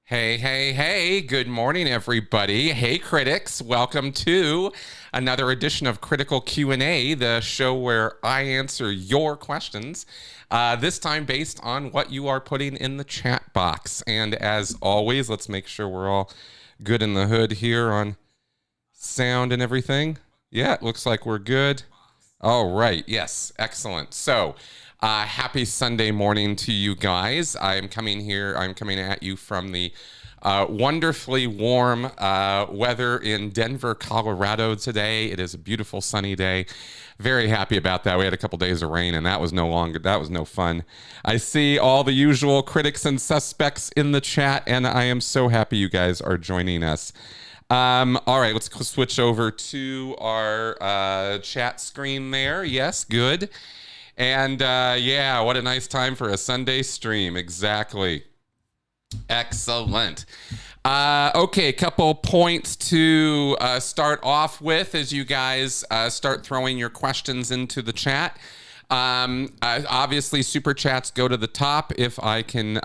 Hey, hey, hey, good morning, everybody. Hey, critics. Welcome to another edition of Critical Q&A, the show where I answer your questions, this time based on what you are putting in the chat box. And as always, let's make sure we're all good in the hood here on sound and everything. Yeah, it looks like we're good. All right. Yes. Excellent. So, happy Sunday morning to you guys. I'm coming at you from the wonderfully warm weather in Denver, Colorado today. It is a beautiful sunny day. Very happy about that. We had a couple days of rain and that was no fun. I see all the usual critics and suspects in the chat, and I am so happy you guys are joining us. All right, let's switch over to our chat screen there. Yes, good. And yeah, what a nice time for a Sunday stream. Exactly. Excellent. Okay, a couple points to start off with as you guys start throwing your questions into the chat. Obviously, super chats go to the top. If I can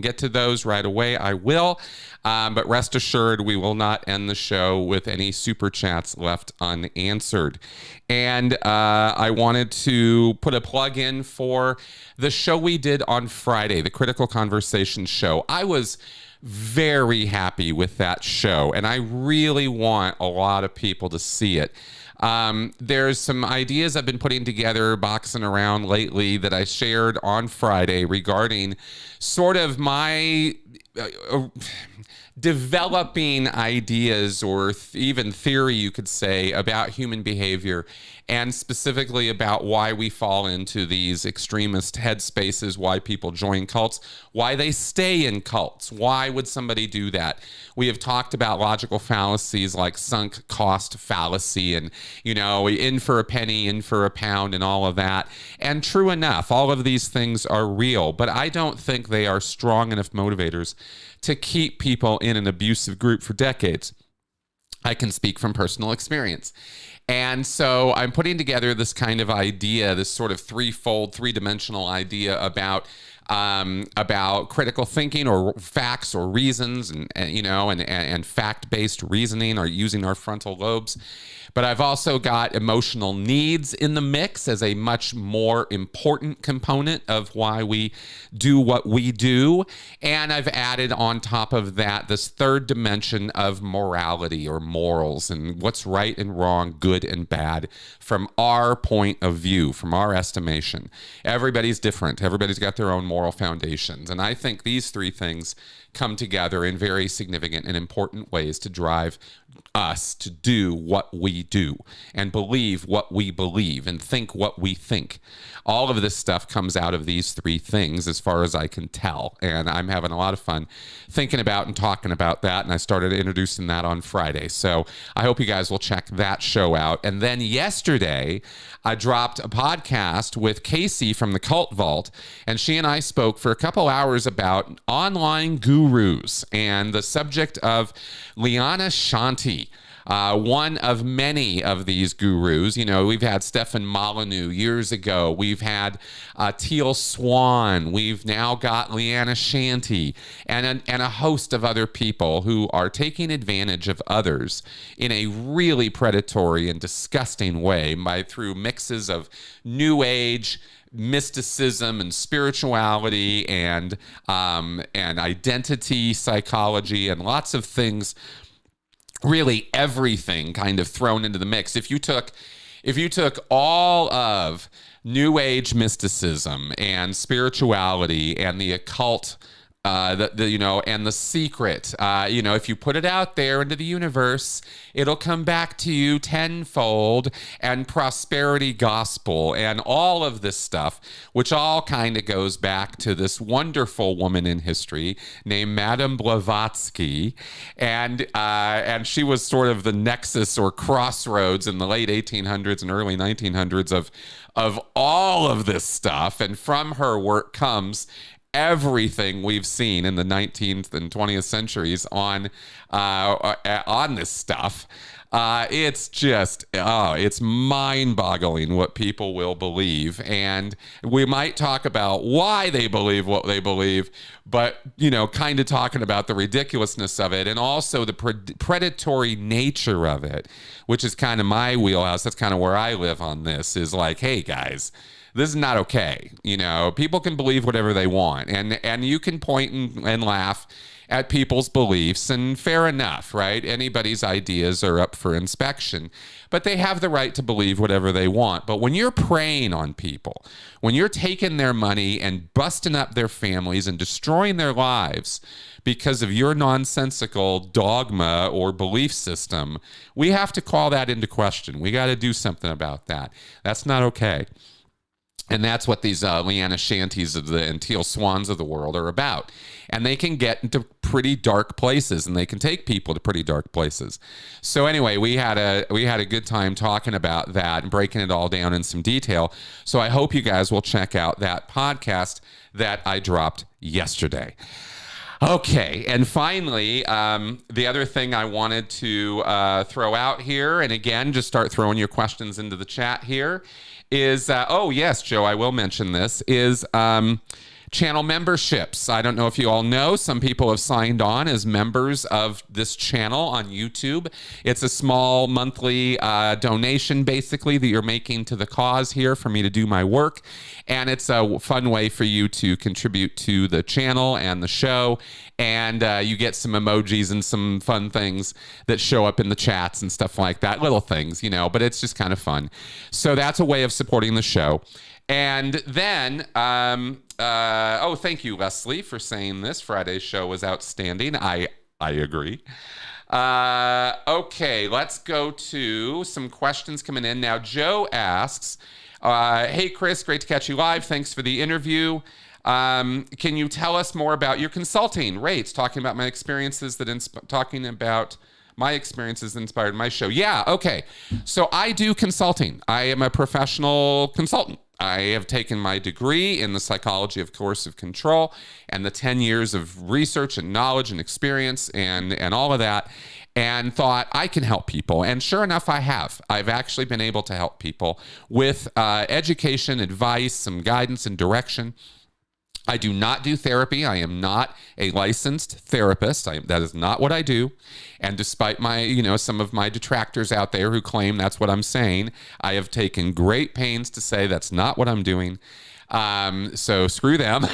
get to those right away, I will. But rest assured, we will not end the show with any super chats left unanswered. And I wanted to put a plug in for the show we did on Friday, the Critical Conversation show. I was very happy with that show, and I really want a lot of people to see it. There's some ideas I've been putting together, boxing around lately, that I shared on Friday regarding sort of my developing ideas or even theory, you could say, about human behavior, and specifically about why we fall into these extremist headspaces, why people join cults, why they stay in cults. Why would somebody do that? We have talked about logical fallacies like sunk cost fallacy and, in for a penny, in for a pound, and all of that. And true enough, all of these things are real, but I don't think they are strong enough motivators to keep people in an abusive group for decades. I can speak from personal experience. And so I'm putting together this kind of idea, this sort of three-dimensional idea about critical thinking or facts or reasons and fact-based reasoning, or using our frontal lobes. But I've also got emotional needs in the mix as a much more important component of why we do what we do. And I've added on top of that this third dimension of morality or morals and what's right and wrong, good and bad from our point of view, from our estimation. Everybody's different. Everybody's got their own moral foundations. And I think these three things come together in very significant and important ways to drive us to do what we do and believe what we believe and think what we think. All of this stuff comes out of these three things as far as I can tell. And I'm having a lot of fun thinking about and talking about that. And I started introducing that on Friday. So I hope you guys will check that show out. And then yesterday, I dropped a podcast with Casey from the Cult Vault. And she and I spoke for a couple hours about online gurus and the subject of Liana Shanti. One of many of these gurus. We've had Stefan Molyneux years ago. We've had Teal Swan. We've now got Liana Shanti and a host of other people who are taking advantage of others in a really predatory and disgusting way through mixes of New Age, mysticism and spirituality and identity psychology and lots of things. Really everything kind of thrown into the mix. If you took all of New Age mysticism and spirituality and the occult, and the secret, if you put it out there into the universe, it'll come back to you tenfold, and prosperity gospel and all of this stuff, which all kind of goes back to this wonderful woman in history named Madame Blavatsky. And she was sort of the nexus or crossroads in the late 1800s and early 1900s of all of this stuff. And from her work comes everything we've seen in the 19th and 20th centuries on this stuff. It's just, it's mind-boggling what people will believe. And we might talk about why they believe what they believe, but, kind of talking about the ridiculousness of it and also the predatory nature of it, which is kind of my wheelhouse. That's kind of where I live on this, is like, hey, guys, this is not okay. People can believe whatever they want, and you can point and laugh at people's beliefs, and fair enough, right? Anybody's ideas are up for inspection, but they have the right to believe whatever they want. But when you're preying on people, when you're taking their money and busting up their families and destroying their lives because of your nonsensical dogma or belief system, we have to call that into question. We got to do something about that. That's not okay. And that's what these Leanna Shanties and Teal Swans of the world are about. And they can get into pretty dark places, and they can take people to pretty dark places. So anyway, we had a good time talking about that and breaking it all down in some detail. So I hope you guys will check out that podcast that I dropped yesterday. Okay, and finally, the other thing I wanted to throw out here, and again, just start throwing your questions into the chat here, is, yes, Joe, I will mention this, is channel memberships. I don't know if you all know, some people have signed on as members of this channel on YouTube. It's a small monthly donation, basically, that you're making to the cause here for me to do my work. And it's a fun way for you to contribute to the channel and the show. And you get some emojis and some fun things that show up in the chats and stuff like that. Little things, but it's just kind of fun. So that's a way of supporting the show. And then, thank you, Leslie, for saying this. Friday's show was outstanding. I agree. Okay, let's go to some questions coming in. Now, Joe asks, hey, Chris, great to catch you live. Thanks for the interview. Can you tell us more about your consulting rates? Talking about my experiences that inspired my show. Yeah, okay. So I do consulting. I am a professional consultant. I have taken my degree in the psychology of coercive control and the 10 years of research and knowledge and experience and all of that, and thought I can help people. And sure enough, I have. I've actually been able to help people with education, advice, some guidance and direction. I do not do therapy. I am not a licensed therapist. That is not what I do. And despite my, some of my detractors out there who claim that's what I'm saying, I have taken great pains to say that's not what I'm doing. So screw them.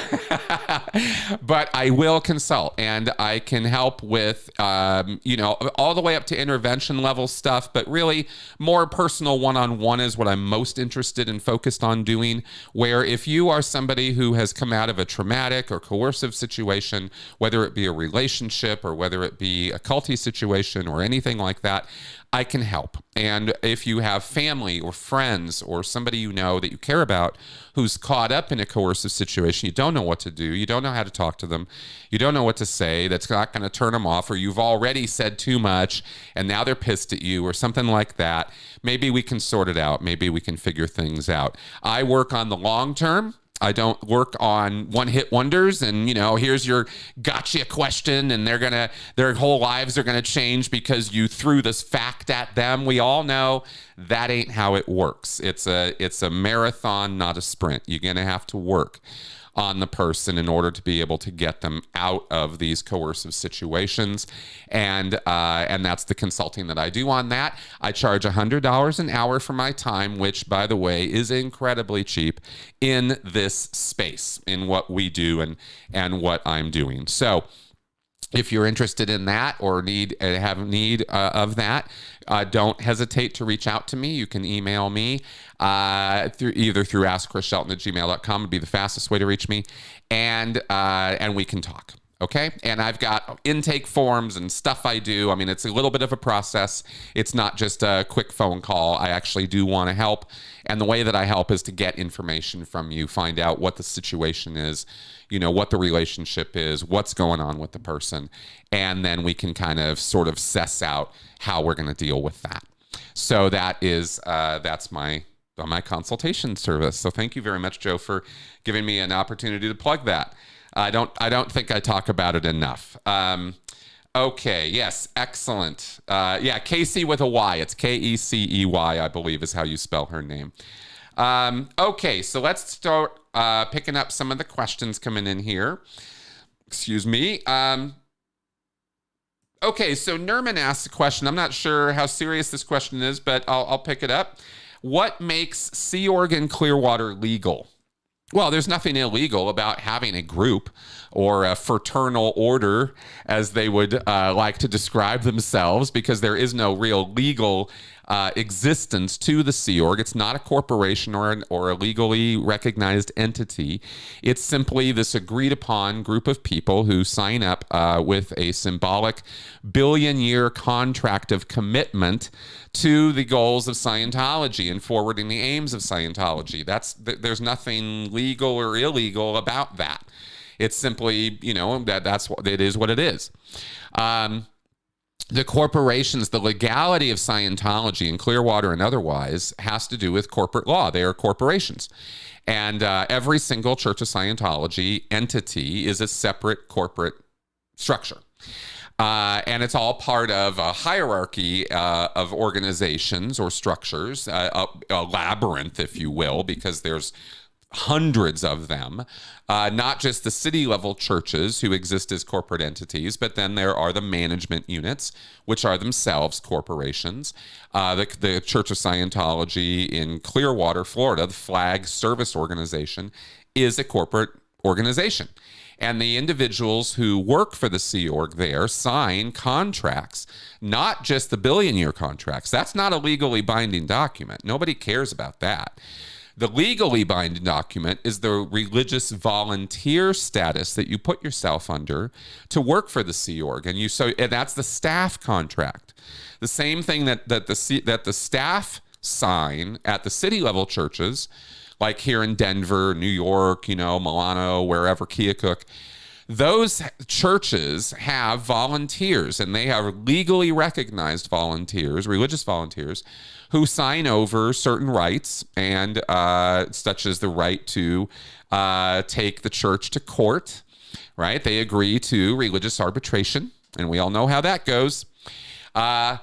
But I will consult, and I can help with, all the way up to intervention level stuff, but really more personal one-on-one is what I'm most interested and focused on doing, where if you are somebody who has come out of a traumatic or coercive situation, whether it be a relationship or whether it be a culty situation or anything like that, I can help. And if you have family or friends or somebody that you care about who's caught up in a coercive situation, you don't know what to do, you don't know how to talk to them, you don't know what to say that's not going to turn them off, or you've already said too much and now they're pissed at you or something like that, maybe we can sort it out. Maybe we can figure things out. I work on the long term. I don't work on one-hit wonders and, here's your gotcha question and their whole lives are going to change because you threw this fact at them. We all know that ain't how it works. It's a marathon, not a sprint. You're going to have to work on the person in order to be able to get them out of these coercive situations. And that's the consulting that I do on that. I charge $100 an hour for my time, which, by the way, is incredibly cheap in this space, in what we do and what I'm doing. So if you're interested in that or have need of that, don't hesitate to reach out to me. You can email me through AskChrisShelton@gmail.com would be the fastest way to reach me, and we can talk. Okay. And I've got intake forms and stuff I do. I mean, it's a little bit of a process. It's not just a quick phone call. I actually do want to help. And the way that I help is to get information from you, find out what the situation is, what the relationship is, what's going on with the person. And then we can kind of sort of suss out how we're going to deal with that. So that's my consultation service. So thank you very much, Joe, for giving me an opportunity to plug that. I don't think I talk about it enough. Okay. Yes. Excellent. Yeah. Casey with a Y. It's Kecey, I believe is how you spell her name. Okay. So let's start picking up some of the questions coming in here. Excuse me. Okay. So Nerman asked a question. I'm not sure how serious this question is, but I'll pick it up. What makes Sea Org in Clearwater legal? Well, there's nothing illegal about having a group or a fraternal order, as they would like to describe themselves, because there is no real legal existence to the Sea Org. It's not a corporation or a legally recognized entity. It's simply this agreed upon group of people who sign up with a symbolic billion-year contract of commitment to the goals of Scientology and forwarding the aims of Scientology. There's nothing legal or illegal about that. It's simply, that's what it is. What it is. The corporations, the legality of Scientology in Clearwater and otherwise has to do with corporate law. They are corporations. And every single Church of Scientology entity is a separate corporate structure. And it's all part of a hierarchy of organizations or structures, a labyrinth, if you will, because there's hundreds of them, not just the city level churches who exist as corporate entities, but then there are the management units, which are themselves corporations. The Church of Scientology in Clearwater, Florida, the flag service organization, is a corporate organization. And the individuals who work for the Sea Org there sign contracts, not just the billion-year contracts. That's not a legally binding document. Nobody cares about that. The legally binding document is the religious volunteer status that you put yourself under to work for the Sea Org, and that's the staff contract. The same thing that the staff sign at the city level churches, like here in Denver, New York, Milano, wherever, Keokuk. Those churches have volunteers, and they have legally recognized volunteers, religious volunteers, who sign over certain rights, and such as the right to take the church to court, right? They agree to religious arbitration, and we all know how that goes. And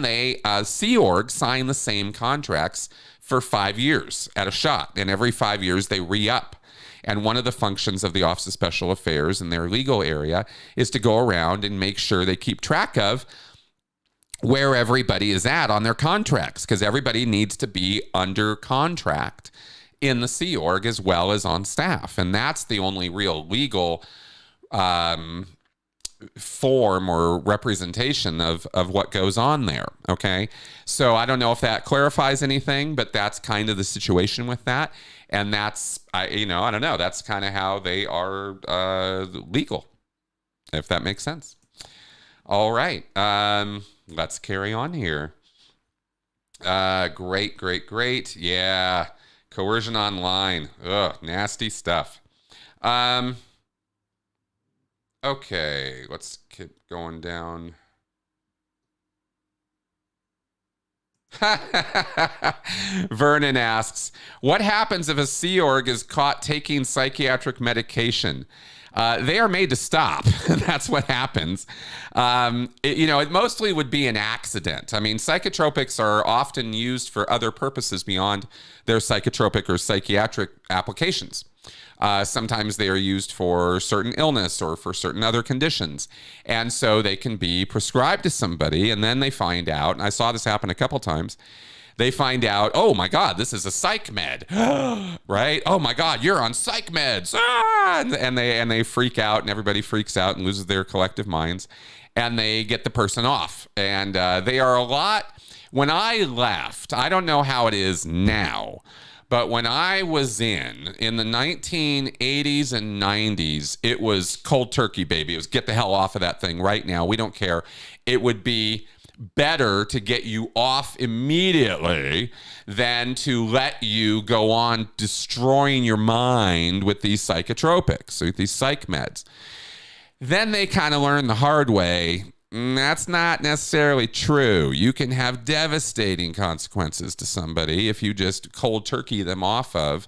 they, Sea Org, sign the same contracts for 5 years at a shot, and every 5 years they re-up. And one of the functions of the Office of Special Affairs in their legal area is to go around and make sure they keep track of where everybody is at on their contracts, because everybody needs to be under contract in the Sea Org as well as on staff. And that's the only real legal form or representation of what goes on there. Okay. So I don't know if that clarifies anything, but that's kind of the situation with that. And that's, I don't know. That's kind of how they are legal, if that makes sense. All right. Let's carry on here. Great. Yeah. Coercion online. Ugh, nasty stuff. Okay, let's keep going down. Vernon asks, what happens if a Sea Org is caught taking psychiatric medication? They are made to stop. That's what happens. It mostly would be an accident. I mean, psychotropics are often used for other purposes beyond their psychotropic or psychiatric applications. Sometimes they are used for certain illness or for certain other conditions. And so they can be prescribed to somebody, and then they find out, and I saw this happen a couple times, they find out, oh my God, this is a psych med, right? Oh my God, you're on psych meds. And they freak out, and everybody freaks out and loses their collective minds, and they get the person off. And they are a lot. When I left, I don't know how it is now, but when I was in the 1980s and 90s, it was cold turkey, baby. It was get the hell off of that thing right now. We don't care. It would be better to get you off immediately than to let you go on destroying your mind with these psychotropics, with these psych meds. Then they kind of learned the hard way. That's not necessarily true. You can have devastating consequences to somebody if you just cold turkey them off of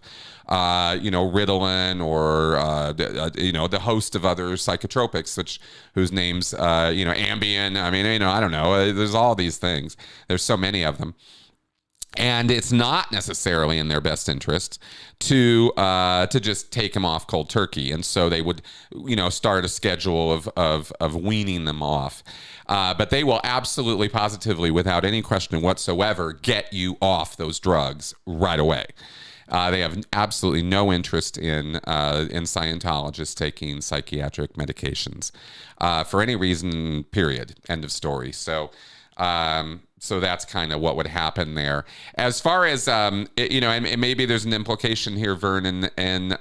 Ritalin or the host of other psychotropics, whose names Ambien. I mean, I don't know. There's all these things. There's so many of them. And it's not necessarily in their best interest to just take them off cold turkey. And so they would, start a schedule of weaning them off. But they will absolutely, positively, without any question whatsoever, get you off those drugs right away. They have absolutely no interest in Scientologists taking psychiatric medications for any reason, period. End of story. So that's kind of what would happen there. As far as, and maybe there's an implication here, Vernon, in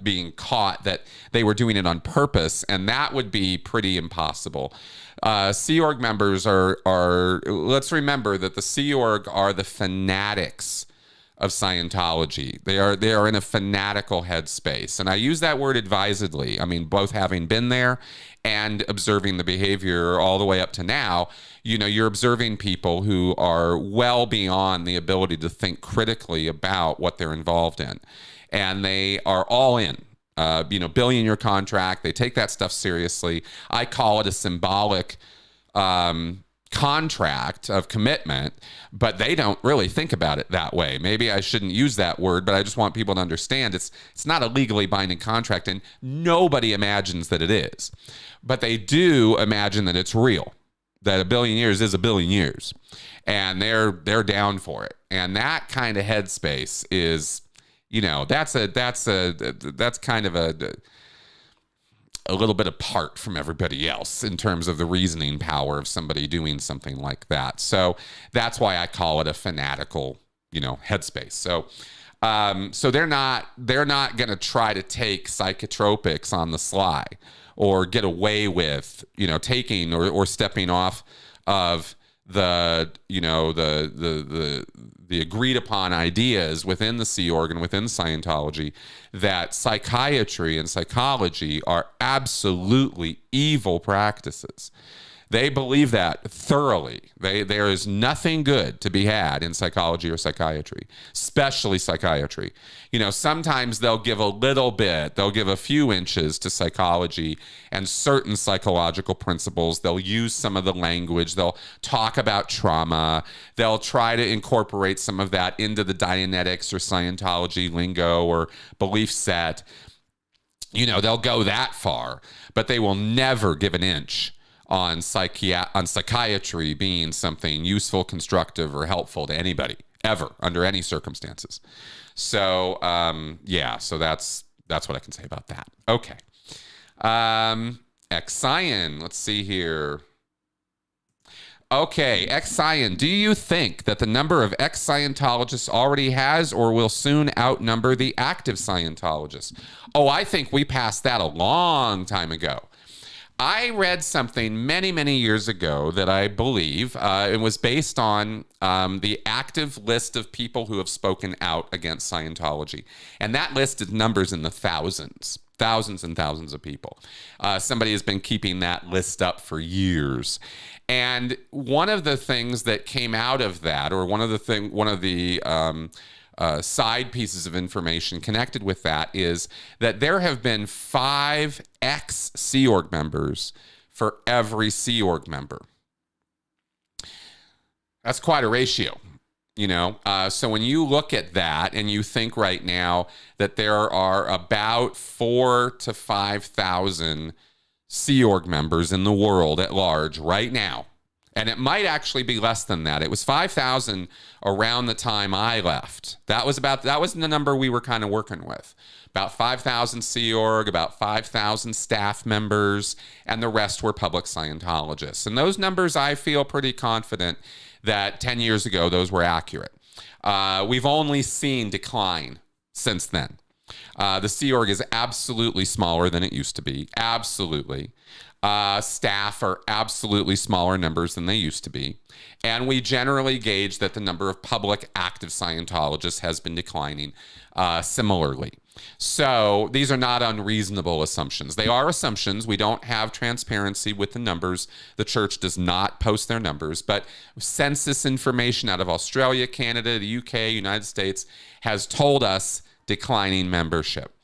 being caught that they were doing it on purpose, and that would be pretty impossible. Sea Org members are let's remember that the Sea Org are the fanatics of Scientology. They are in a fanatical headspace. And I use that word advisedly. I mean, both having been there and observing the behavior all the way up to now, you're observing people who are well beyond the ability to think critically about what they're involved in. And they are all in. Billionaire Contract. They take that stuff seriously. I call it a symbolic contract of commitment, but they don't really think about it that way. Maybe I shouldn't use that word, but I just want people to understand it's not a legally binding contract, and nobody imagines that it is. But they do imagine that it's real, that a billion years is a billion years, and they're down for it. And that kind of headspace is, that's kind of a little bit apart from everybody else in terms of the reasoning power of somebody doing something like that. So that's why I call it a fanatical, headspace. So they're not going to try to take psychotropics on the sly or get away with, taking or stepping off of the agreed upon ideas within the Sea Org and within Scientology that psychiatry and psychology are absolutely evil practices. They believe that thoroughly. There is nothing good to be had in psychology or psychiatry, especially psychiatry. Sometimes they'll give a little bit, they'll give a few inches to psychology and certain psychological principles. They'll use some of the language. They'll talk about trauma. They'll try to incorporate some of that into the Dianetics or Scientology lingo or belief set. They'll go that far, but they will never give an inch on psychiatry being something useful, constructive, or helpful to anybody, ever, under any circumstances. So, so that's what I can say about that. Okay. exScion, let's see here. Okay, exScion, do you think that the number of exScientologists already has or will soon outnumber the active Scientologists? Oh, I think we passed that a long time ago. I read something many, many years ago that I believe it was based on the active list of people who have spoken out against Scientology. And that list is numbers in the thousands and thousands of people. Somebody has been keeping that list up for years. And one of the things that came out of that, or one of the side pieces of information connected with that, is that there have been 5 ex-Sea Org members for every Sea Org member. That's quite a ratio, So when you look at that and you think right now that there are about 4,000 to 5,000 Sea Org members in the world at large right now, and it might actually be less than that. It was 5,000 around the time I left. That was the number we were kind of working with. About 5,000 Sea Org, about 5,000 staff members, and the rest were public Scientologists. And those numbers, I feel pretty confident that 10 years ago, those were accurate. We've only seen decline since then. The Sea Org is absolutely smaller than it used to be. Absolutely. Staff are absolutely smaller numbers than they used to be. And we generally gauge that the number of public active Scientologists has been declining similarly. So these are not unreasonable assumptions. They are assumptions. We don't have transparency with the numbers. The church does not post their numbers, but census information out of Australia, Canada, the UK, United States has told us declining membership.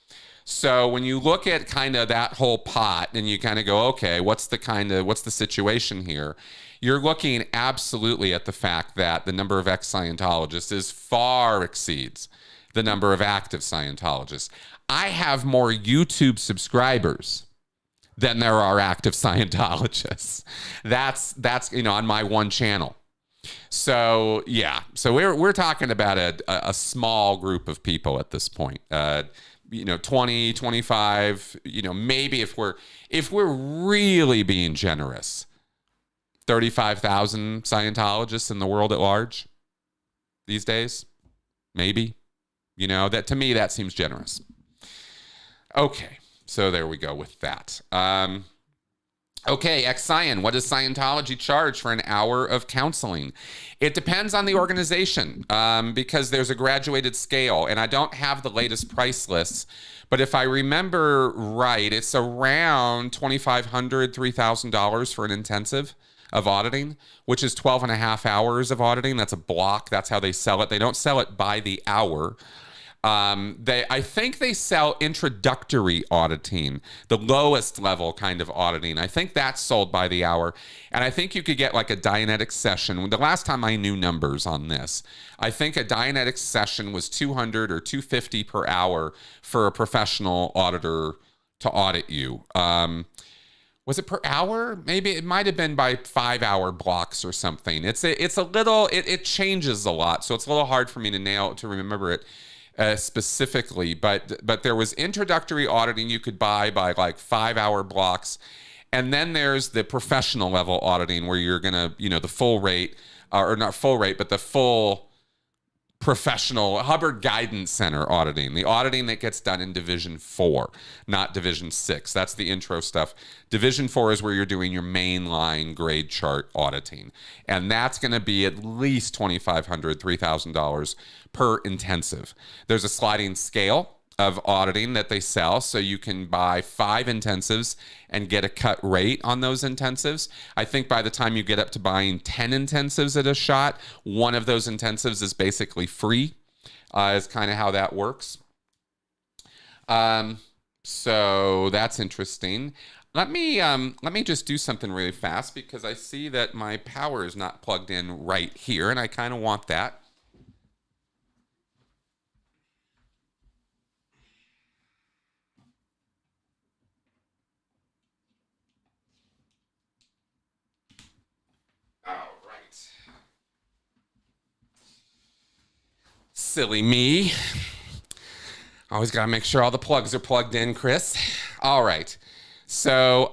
So when you look at kind of that whole pot and you kind of go, okay, what's the situation here? You're looking absolutely at the fact that the number of ex-Scientologists is far exceeds the number of active Scientologists. I have more YouTube subscribers than there are active Scientologists. That's on my one channel. So yeah, so we're talking about a small group of people at this point. 20, 25, maybe if we're really being generous, 35,000 Scientologists in the world at large these days, maybe. That to me, that seems generous. Okay, so there we go with that. Okay, ex-Scient, what does Scientology charge for an hour of counseling? It depends on the organization because there's a graduated scale, and I don't have the latest price lists, but if I remember right, it's around $2,500, $3,000 for an intensive of auditing, which is 12 and a half hours of auditing. That's a block. That's how they sell it. They don't sell it by the hour. I think they sell introductory auditing, the lowest level kind of auditing. I think that's sold by the hour. And I think you could get like a Dianetic session. The last time I knew numbers on this, I think a Dianetic session was $200 or $250 per hour for a professional auditor to audit you. Was it per hour? Maybe it might have been by 5-hour blocks or something. It changes a lot. So it's a little hard for me to remember it. Specifically, but there was introductory auditing you could buy by like 5-hour blocks, and then there's the professional level auditing where you're gonna, the full rate, or not full rate, but the full professional Hubbard Guidance Center auditing, the auditing that gets done in Division 4, not Division 6. That's the intro stuff. Division 4 is where you're doing your mainline grade chart auditing, and that's going to be at least $2,500, $3,000 per intensive. There's a sliding scale of auditing that they sell, so you can buy 5 intensives and get a cut rate on those intensives. I think by the time you get up to buying 10 intensives at a shot, one of those intensives is basically free, is kind of how that works. So that's interesting. Let me just do something really fast because I see that my power is not plugged in right here, and I kind of want that. Silly me. Always got to make sure all the plugs are plugged in, Chris. All right. So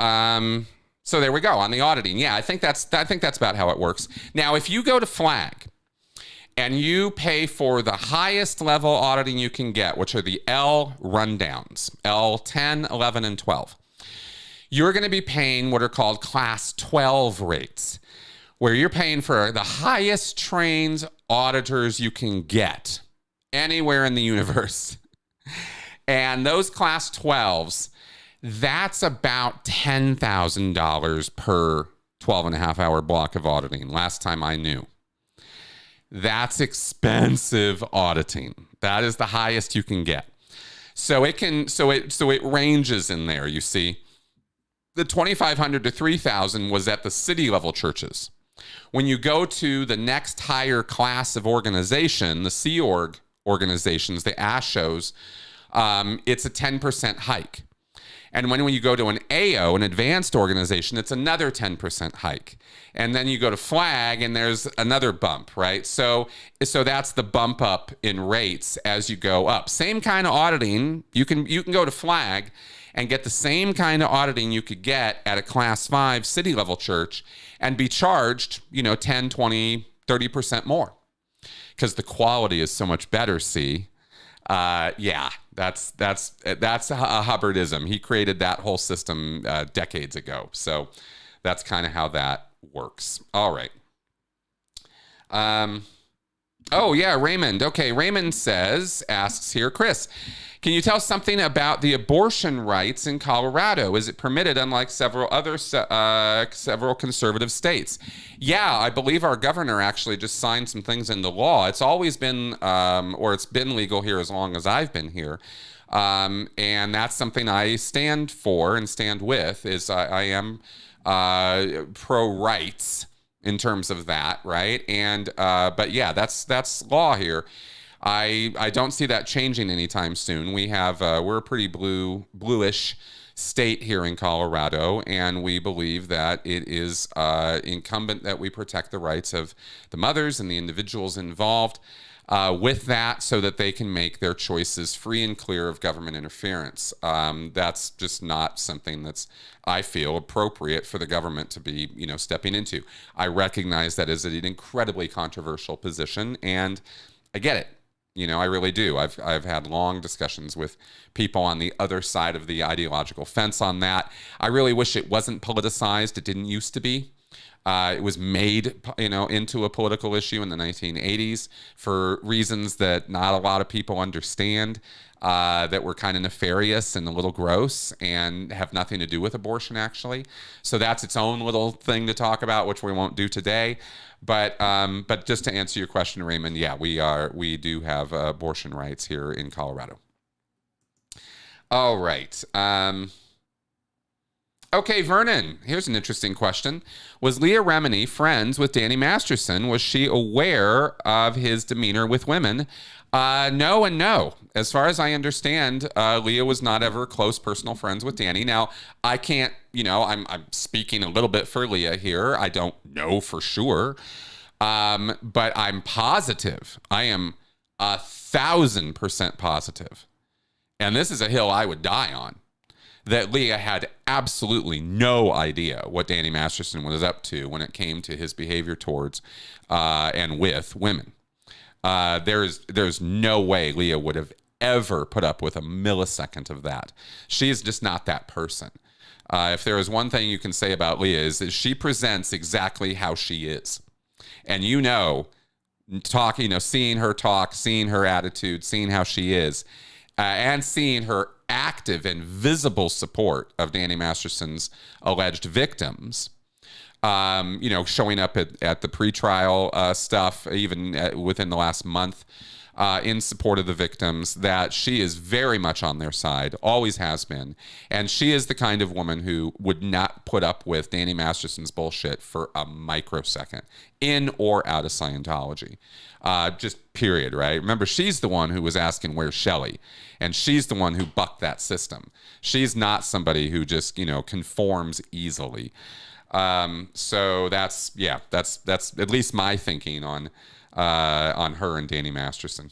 there we go on the auditing. Yeah, I think that's about how it works. Now, if you go to Flag and you pay for the highest level auditing you can get, which are the L rundowns, L10, 11, and 12, you're going to be paying what are called Class 12 rates, where you're paying for the highest trained auditors you can get anywhere in the universe. And those Class 12s, that's about $10,000 per 12 and a half hour block of auditing, last time I knew. That's expensive auditing. That is the highest you can get. So it ranges in there, you see. The $2,500 to $3,000 was at the city level churches. When you go to the next higher class of organization, the Sea Org organizations, the ASHOs, it's a 10% hike. And when you go to an AO, an advanced organization, it's another 10% hike. And then you go to Flag and there's another bump, right? So that's the bump up in rates as you go up. Same kind of auditing. You can go to Flag and get the same kind of auditing you could get at a Class 5 city level church and be charged, 10, 20, 30% more. Because the quality is so much better, see? Yeah, that's a Hubbardism. He created that whole system decades ago. So that's kind of how that works. All right. Oh, yeah, Raymond. Okay, Raymond asks here, Chris, can you tell something about the abortion rights in Colorado? Is it permitted, unlike several conservative states? Yeah, I believe our governor actually just signed some things into law. It's always been, or it's been legal here as long as I've been here. And that's something I stand for and stand with, is I am pro-rights in terms of that, right? And but yeah, that's law here. I don't see that changing anytime soon. We're a pretty bluish state here in Colorado, and we believe that it is incumbent that we protect the rights of the mothers and the individuals involved with that, so that they can make their choices free and clear of government interference. That's just not something that's, I feel, appropriate for the government to be, stepping into. I recognize that is an incredibly controversial position, and I get it. I really do. I've had long discussions with people on the other side of the ideological fence on that. I really wish it wasn't politicized. It didn't used to be. It was made, into a political issue in the 1980s for reasons that not a lot of people understand, that were kind of nefarious and a little gross and have nothing to do with abortion, actually. So that's its own little thing to talk about, which we won't do today. But just to answer your question, Raymond, yeah, we do have abortion rights here in Colorado. All right. Okay, Vernon, here's an interesting question. Was Leah Remini friends with Danny Masterson? Was she aware of his demeanor with women? No and no. As far as I understand, Leah was not ever close personal friends with Danny. Now, I can't, I'm speaking a little bit for Leah here. I don't know for sure. But I'm positive. I am 1,000% positive. And this is a hill I would die on, that Leah had absolutely no idea what Danny Masterson was up to when it came to his behavior towards and with women. There's no way Leah would have ever put up with a millisecond of that. She's just not that person. If there is one thing you can say about Leah, is that she presents exactly how she is. And seeing her talk, seeing her attitude, seeing how she is, and seeing her active and visible support of Danny Masterson's alleged victims, showing up at the pretrial stuff, even within the last month, in support of the victims, that she is very much on their side, always has been. And she is the kind of woman who would not put up with Danny Masterson's bullshit for a microsecond, in or out of Scientology. Just period, right? Remember, she's the one who was asking, where's Shelley? And she's the one who bucked that system. She's not somebody who just, conforms easily. So that's at least my thinking on her and Danny Masterson.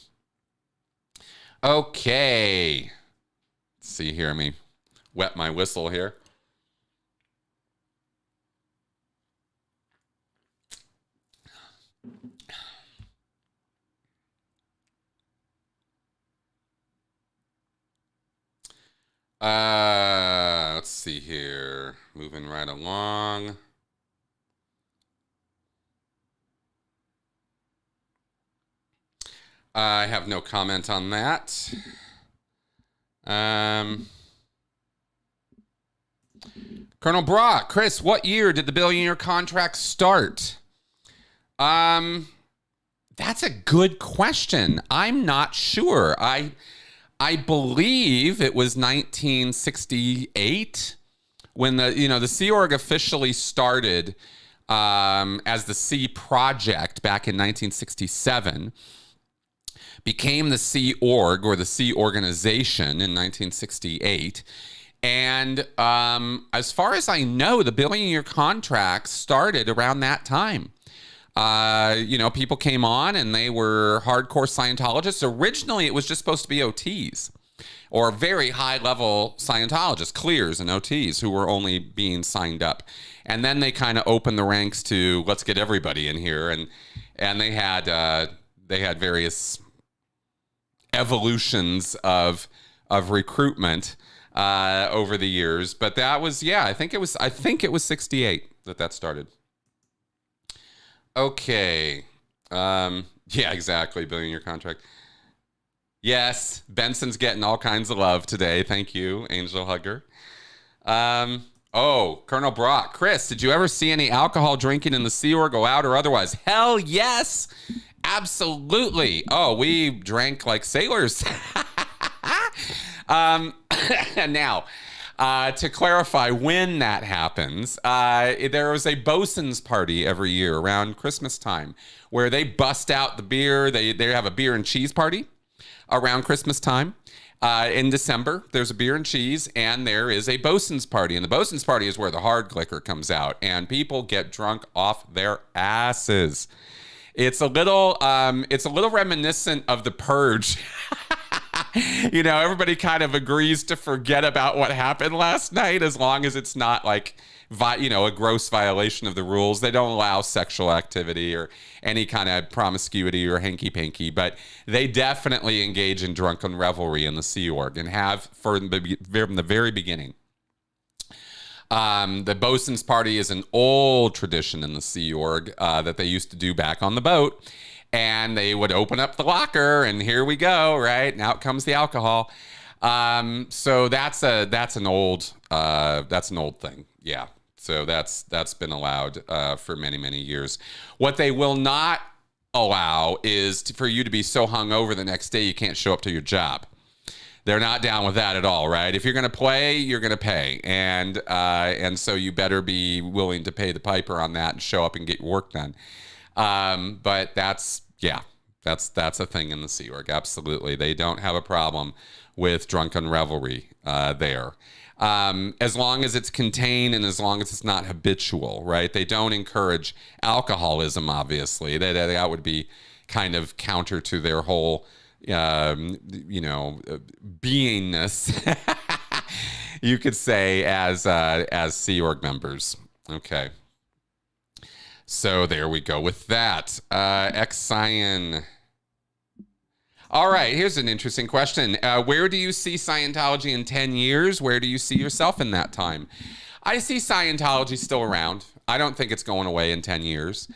Okay. Let's see here. Let me wet my whistle here. Let's see here. Moving right along. I have no comment on that. Colonel Brock, Chris, what year did the Billionaire Contract start? That's a good question. I'm not sure. I believe it was 1968 when the Sea Org officially started as the Sea Project back in 1967. Became the Sea Org, or the Sea Organization, in 1968. And as far as I know, the Billionaire Contract started around that time. People came on and they were hardcore Scientologists. Originally, it was just supposed to be OTs, or very high-level Scientologists, clears and OTs, who were only being signed up. And then they kind of opened the ranks to, let's get everybody in here. And they had various evolutions of recruitment over the years, but that was, I think it was 68 that started. Okay. Yeah, exactly. Billionaire Contract. Yes, Benson's getting all kinds of love today. Thank you, Angel Hugger. Oh, Colonel Brock. Chris, did you ever see any alcohol drinking in the Sea Org, go out or otherwise? Hell yes. Absolutely. Oh, we drank like sailors. Now, to clarify when that happens, there was a bosun's party every year around Christmas time where they bust out the beer. They have a beer and cheese party around Christmas time. In December, there's a beer and cheese, and there is a bosun's party. And the bosun's party is where the hard liquor comes out, and people get drunk off their asses. It's a little reminiscent of the Purge. You know, everybody kind of agrees to forget about what happened last night as long as it's not like, a gross violation of the rules. They don't allow sexual activity or any kind of promiscuity or hanky-panky, but they definitely engage in drunken revelry in the Sea Org and have from the very beginning. The bosun's party is an old tradition in the Sea Org that they used to do back on the boat. And they would open up the locker, and here we go, right? And out comes the alcohol. So that's an old thing, yeah. So that's been allowed for many, many years. What they will not allow is for you to be so hungover the next day you can't show up to your job. They're not down with that at all, right? If you're going to play, you're going to pay, and so you better be willing to pay the piper on that and show up and get your work done. But that's a thing in the Sea Org. Absolutely. They don't have a problem with drunken revelry there. As long as it's contained and as long as it's not habitual, right? They don't encourage alcoholism, obviously. That would be kind of counter to their whole, beingness, you could say, as Sea Org members. Okay. So there we go with that. exScion. All right, here's an interesting question. Where do you see Scientology in 10 years? Where do you see yourself in that time? I see Scientology still around. I don't think it's going away in 10 years.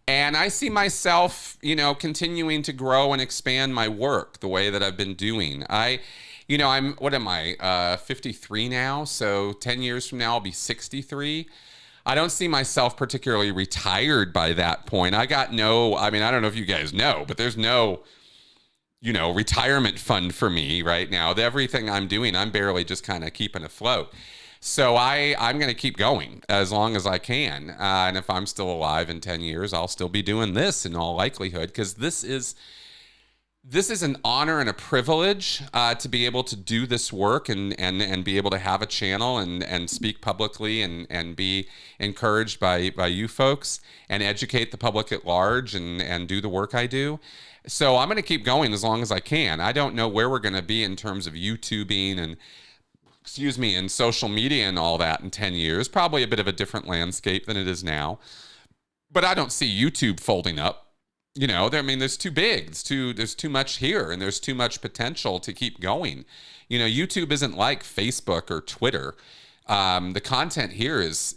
And I see myself, continuing to grow and expand my work the way that I've been doing. I'm 53 now. So 10 years from now, I'll be 63. I don't see myself particularly retired by that point. I don't know if you guys know, but there's no, retirement fund for me right now. Everything I'm doing, I'm barely just kind of keeping afloat. So I'm going to keep going as long as I can. And if I'm still alive in 10 years, I'll still be doing this in all likelihood, because this is an honor and a privilege to be able to do this work and be able to have a channel and speak publicly and be encouraged by you folks and educate the public at large and do the work I do. So I'm going to keep going as long as I can. I don't know where we're going to be in terms of YouTubing and social media and all that in 10 years. Probably a bit of a different landscape than it is now. But I don't see YouTube folding up. There's too big. There's too much here, and there's too much potential to keep going. YouTube isn't like Facebook or Twitter. The content here is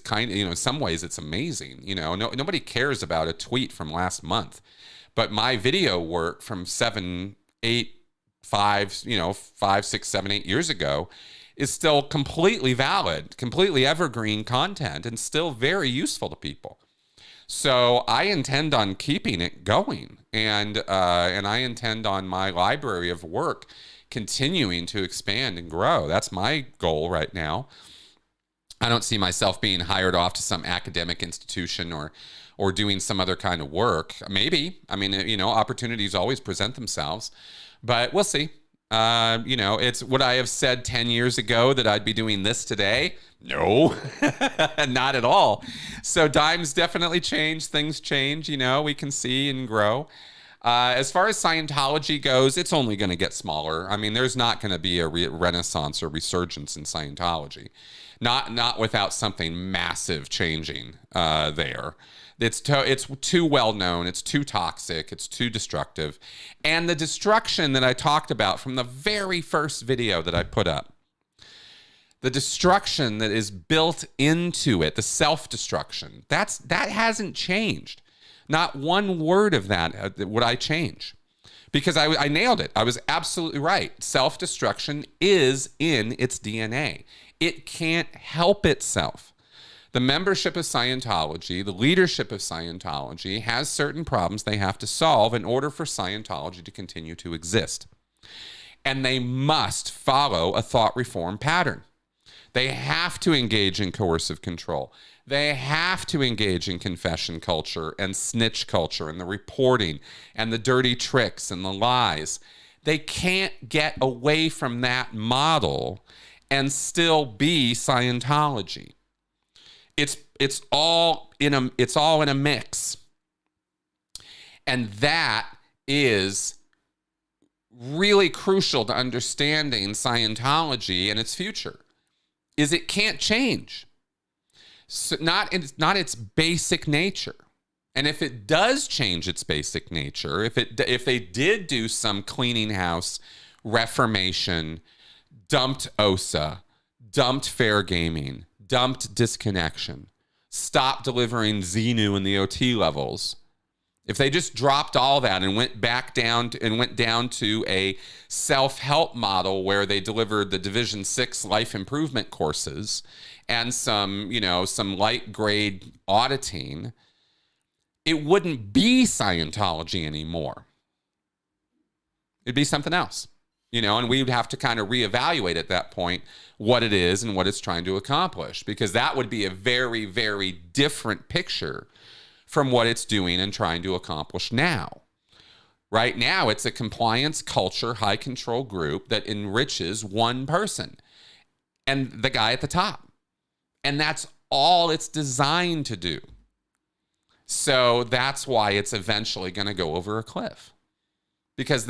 kind of, in some ways it's amazing. Nobody cares about a tweet from last month, but my video work from 7, 8, 5, 6, 7, 8 years ago is still completely valid, completely evergreen content, and still very useful to people. So I intend on keeping it going, and I intend on my library of work continuing to expand and grow. That's my goal right now. I don't see myself being hired off to some academic institution or doing some other kind of work. Maybe. Opportunities always present themselves, but we'll see. It's would I have said 10 years ago that I'd be doing this today? No, not at all. So times definitely change. Things change, we can see and grow. As far as Scientology goes, it's only going to get smaller. There's not going to be a renaissance or resurgence in Scientology. Not without something massive changing there. It's too well known. It's too toxic. It's too destructive. And the destruction that I talked about from the very first video that I put up, the destruction that is built into it, the self-destruction, that hasn't changed. Not one word of that would I change, because I nailed it. I was absolutely right. Self-destruction is in its DNA. It can't help itself. The membership of Scientology, the leadership of Scientology, has certain problems they have to solve in order for Scientology to continue to exist. And they must follow a thought reform pattern. They have to engage in coercive control. They have to engage in confession culture and snitch culture and the reporting and the dirty tricks and the lies. They can't get away from that model and still be Scientology. It's all in a mix. And that is really crucial to understanding Scientology and its future, is it can't change. So not its basic nature. And if it does change its basic nature, if they did do some cleaning house reformation, dumped OSA, dumped fair gaming, dumped disconnection, stopped delivering Xenu and the OT levels, if they just dropped all that and went down to a self-help model where they delivered the Division 6 life improvement courses and some light grade auditing, it wouldn't be Scientology anymore. It'd be something else, and we would have to kind of reevaluate at that point what it is and what it's trying to accomplish, because that would be a very, very different picture from what it's doing and trying to accomplish now. Right now, it's a compliance culture, high control group that enriches one person and the guy at the top. And that's all it's designed to do. So that's why it's eventually going to go over a cliff, because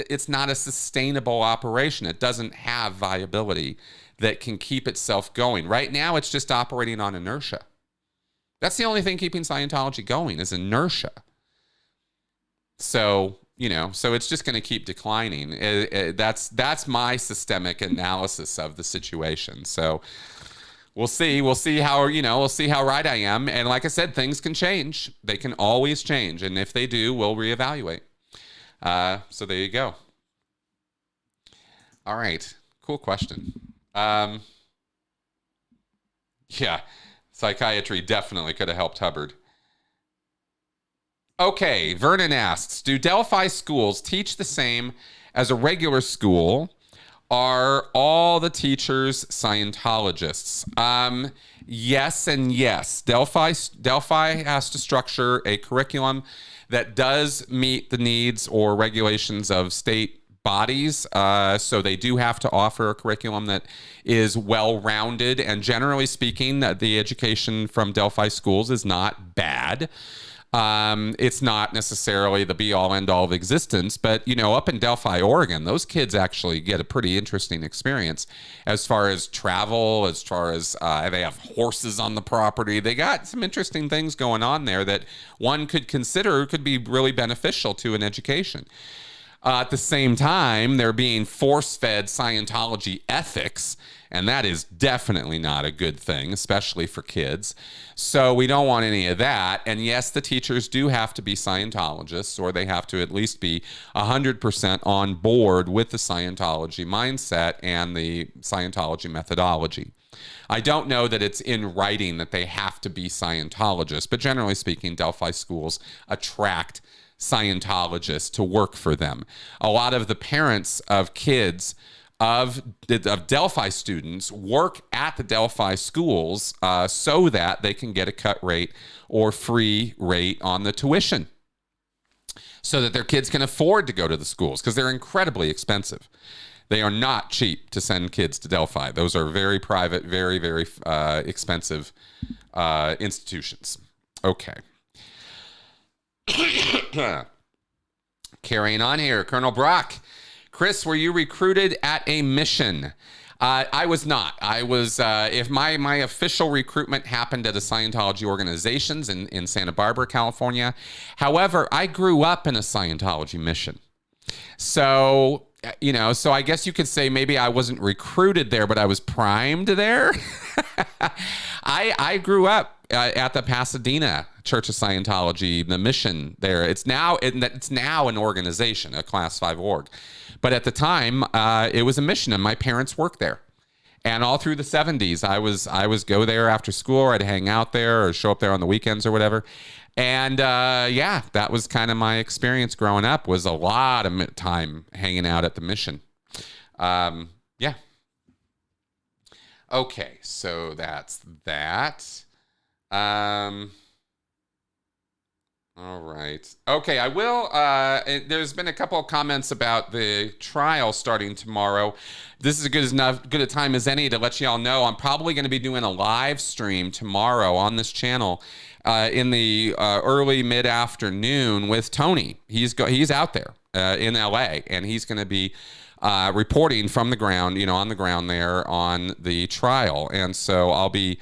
it's not a sustainable operation. It doesn't have viability that can keep itself going. Right now, it's just operating on inertia. That's the only thing keeping Scientology going, is inertia. So, so it's just going to keep declining. That's my systemic analysis of the situation. So we'll see. We'll see how right I am. And like I said, things can change. They can always change. And if they do, we'll reevaluate. So there you go. All right. Cool question. Yeah. Psychiatry definitely could have helped Hubbard. Okay, Vernon asks, do Delphi schools teach the same as a regular school? Are all the teachers Scientologists? Yes and yes. Delphi has to structure a curriculum that does meet the needs or regulations of state bodies. So they do have to offer a curriculum that is well-rounded. And generally speaking, the education from Delphi schools is not bad. It's not necessarily the be-all, end-all of existence, but, up in Delphi, Oregon, those kids actually get a pretty interesting experience as far as travel, as far as they have horses on the property. They got some interesting things going on there that one could consider could be really beneficial to an education. At the same time, they're being force-fed Scientology ethics, and that is definitely not a good thing, especially for kids. So we don't want any of that. And yes, the teachers do have to be Scientologists, or they have to at least be 100% on board with the Scientology mindset and the Scientology methodology. I don't know that it's in writing that they have to be Scientologists, but generally speaking, Delphi schools attract Scientologists to work for them. A lot of the parents of kids of Delphi students work at the Delphi schools so that they can get a cut rate or free rate on the tuition, so that their kids can afford to go to the schools, because they're incredibly expensive. They are not cheap to send kids to Delphi. Those are very private, very, very expensive institutions. Okay. Carrying on here, Colonel Brock. Chris, were you recruited at a mission? I was not. I was, if my official recruitment happened at a Scientology organizations in Santa Barbara, California. However, I grew up in a Scientology mission. So, so I guess you could say maybe I wasn't recruited there, but I was primed there. I grew up at the Pasadena Church of Scientology, the mission there. It's now an organization, a Class 5 org. But at the time, it was a mission, and my parents worked there. And all through the 70s, I was go there after school, or I'd hang out there or show up there on the weekends or whatever. And yeah, that was kind of my experience growing up, was a lot of time hanging out at the mission. Yeah. Okay, so that's that. All right. Okay, I will. There's been a couple of comments about the trial starting tomorrow. This is good a time as any to let you all know I'm probably going to be doing a live stream tomorrow on this channel in the early mid-afternoon with Tony. He's out there in LA, and he's going to be reporting from the ground, on the ground there on the trial. And so I'll be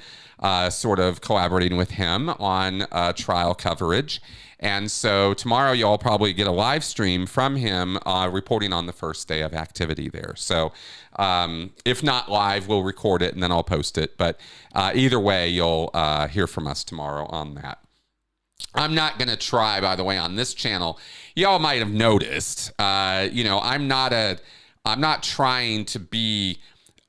sort of collaborating with him on trial coverage. And so tomorrow you'll probably get a live stream from him reporting on the first day of activity there. So if not live, we'll record it and then I'll post it. But either way, you'll hear from us tomorrow on that. I'm not going to try, by the way, on this channel. Y'all might have noticed, I'm not trying to be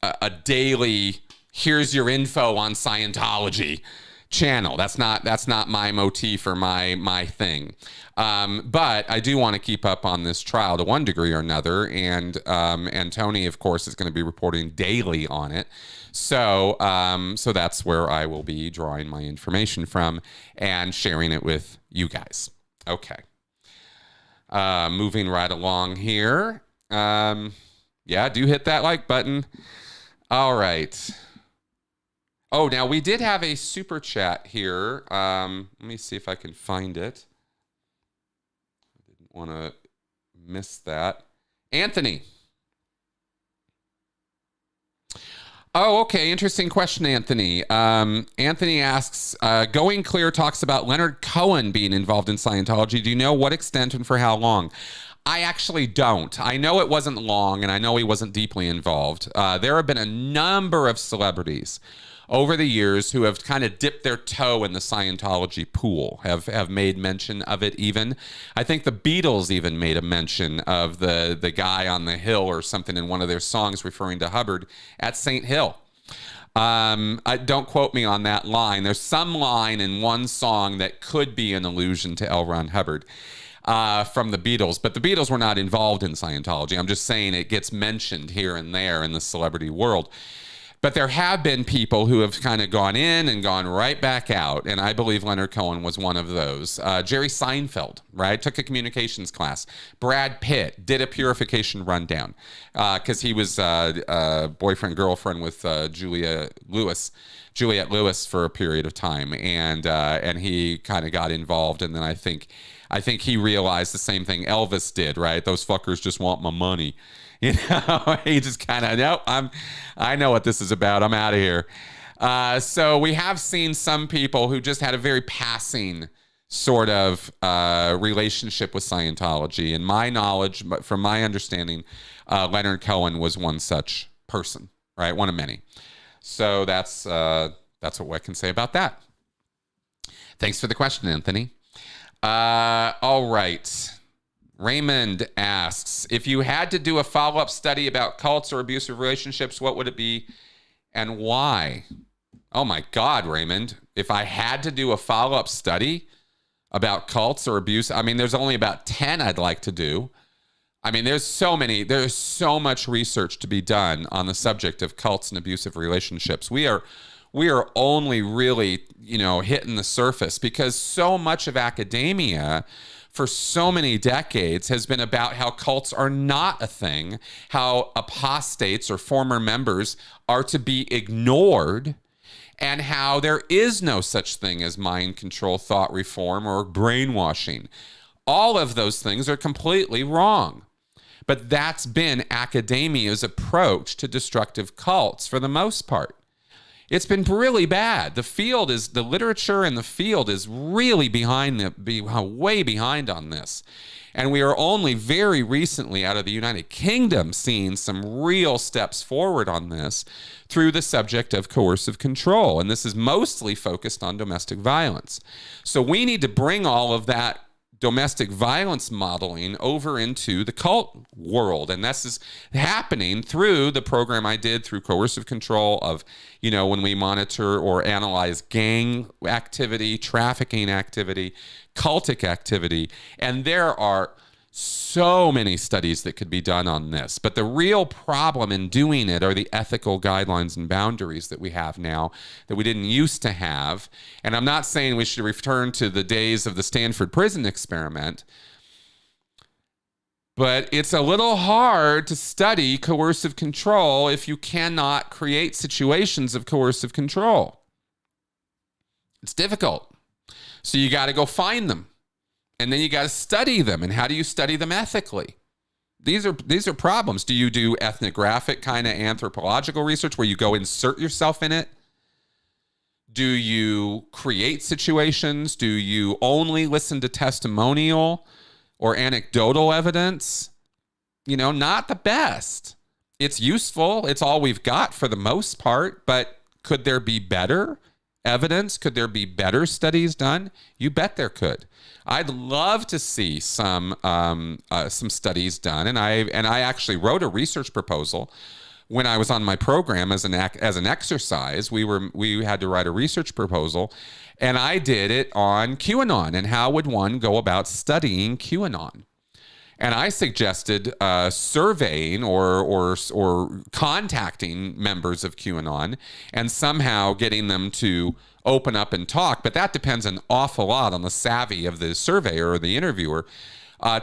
a daily, here's your info on Scientology channel. That's not my motif or my thing. But I do want to keep up on this trial to one degree or another. And Tony, of course, is going to be reporting daily on it. So that's where I will be drawing my information from and sharing it with you guys. Okay. Moving right along here. Yeah, do hit that like button. All right. Oh, now we did have a super chat here. Let me see if I can find it. I didn't want to miss that. Anthony. Oh, okay. Interesting question, Anthony. Anthony asks, Going Clear talks about Leonard Cohen being involved in Scientology. Do you know what extent and for how long? I actually don't. I know it wasn't long, and I know he wasn't deeply involved. There have been a number of celebrities over the years who have kind of dipped their toe in the Scientology pool, have made mention of it even. I think the Beatles even made a mention of the guy on the hill or something in one of their songs referring to Hubbard at St. Hill. Don't quote me on that line. There's some line in one song that could be an allusion to L. Ron Hubbard from the Beatles, but the Beatles were not involved in Scientology. I'm just saying it gets mentioned here and there in the celebrity world. But there have been people who have kind of gone in and gone right back out, and I believe Leonard Cohen was one of those. Jerry Seinfeld, right, took a communications class. Brad Pitt did a purification rundown because he was boyfriend, girlfriend with Juliette Lewis for a period of time, and he kind of got involved, and then I think he realized the same thing Elvis did, right? Those fuckers just want my money. He just kind of, nope, I know what this is about. I'm out of here. So we have seen some people who just had a very passing sort of relationship with Scientology. In my knowledge, but from my understanding, Leonard Cohen was one such person, right? One of many. So that's what I can say about that. Thanks for the question, Anthony. All right. Raymond asks, if you had to do a follow-up study about cults or abusive relationships, what would it be and why? Oh my God, Raymond. If I had to do a follow-up study about cults or abuse, there's only about 10 I'd like to do. There's so much research to be done on the subject of cults and abusive relationships. We are only really, hitting the surface because so much of academia for so many decades has been about how cults are not a thing, how apostates or former members are to be ignored, and how there is no such thing as mind control, thought reform, or brainwashing. All of those things are completely wrong. But that's been academia's approach to destructive cults for the most part. It's been really bad. The literature and the field is really way behind on this. And we are only very recently out of the United Kingdom seeing some real steps forward on this through the subject of coercive control. And this is mostly focused on domestic violence. So we need to bring all of that domestic violence modeling over into the cult world. And this is happening through the program I did through coercive control of, when we monitor or analyze gang activity, trafficking activity, cultic activity. And there are so many studies that could be done on this. But the real problem in doing it are the ethical guidelines and boundaries that we have now that we didn't used to have. And I'm not saying we should return to the days of the Stanford prison experiment, but it's a little hard to study coercive control if you cannot create situations of coercive control. It's difficult. So you got to go find them. And then you got to study them. And how do you study them ethically? These are problems. Do you do ethnographic kind of anthropological research where you go insert yourself in it? Do you create situations? Do you only listen to testimonial or anecdotal evidence? Not the best. It's useful. It's all we've got for the most part. But could there be better evidence? Could there be better studies done? You bet there could. I'd love to see some studies done, and I actually wrote a research proposal when I was on my program as an exercise. We had to write a research proposal, and I did it on QAnon and how would one go about studying QAnon. And I suggested surveying or contacting members of QAnon and somehow getting them to open up and talk. But that depends an awful lot on the savvy of the surveyor or the interviewer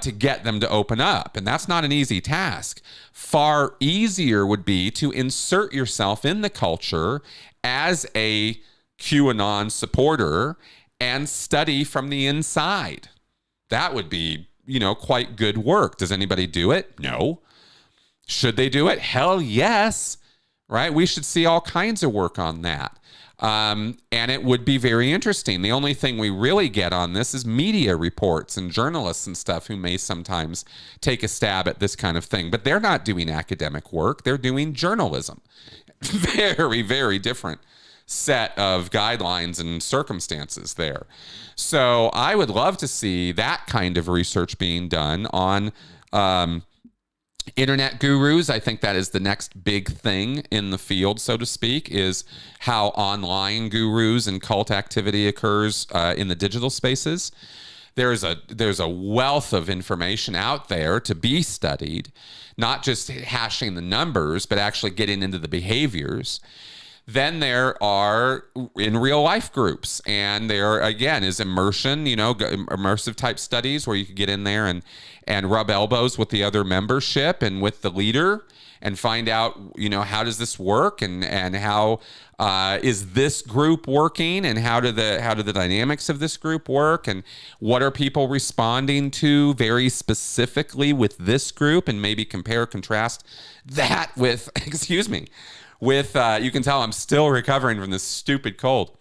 to get them to open up. And that's not an easy task. Far easier would be to insert yourself in the culture as a QAnon supporter and study from the inside. That would be quite good work. Does anybody do it? No. Should they do it? Hell yes. Right? We should see all kinds of work on that. And it would be very interesting. The only thing we really get on this is media reports and journalists and stuff who may sometimes take a stab at this kind of thing. But they're not doing academic work. They're doing journalism. Very, very different set of guidelines and circumstances there. So I would love to see that kind of research being done on internet gurus. I think that is the next big thing in the field, so to speak, is how online gurus and cult activity occurs in the digital spaces. There's a wealth of information out there to be studied, not just hashing the numbers, but actually getting into the behaviors. Then there are in real life groups, and there again is immersion, immersive type studies where you can get in there and rub elbows with the other membership and with the leader and find out, how does this work and how is this group working and how do the dynamics of this group work and what are people responding to very specifically with this group, and maybe compare, contrast that with, you can tell I'm still recovering from this stupid cold.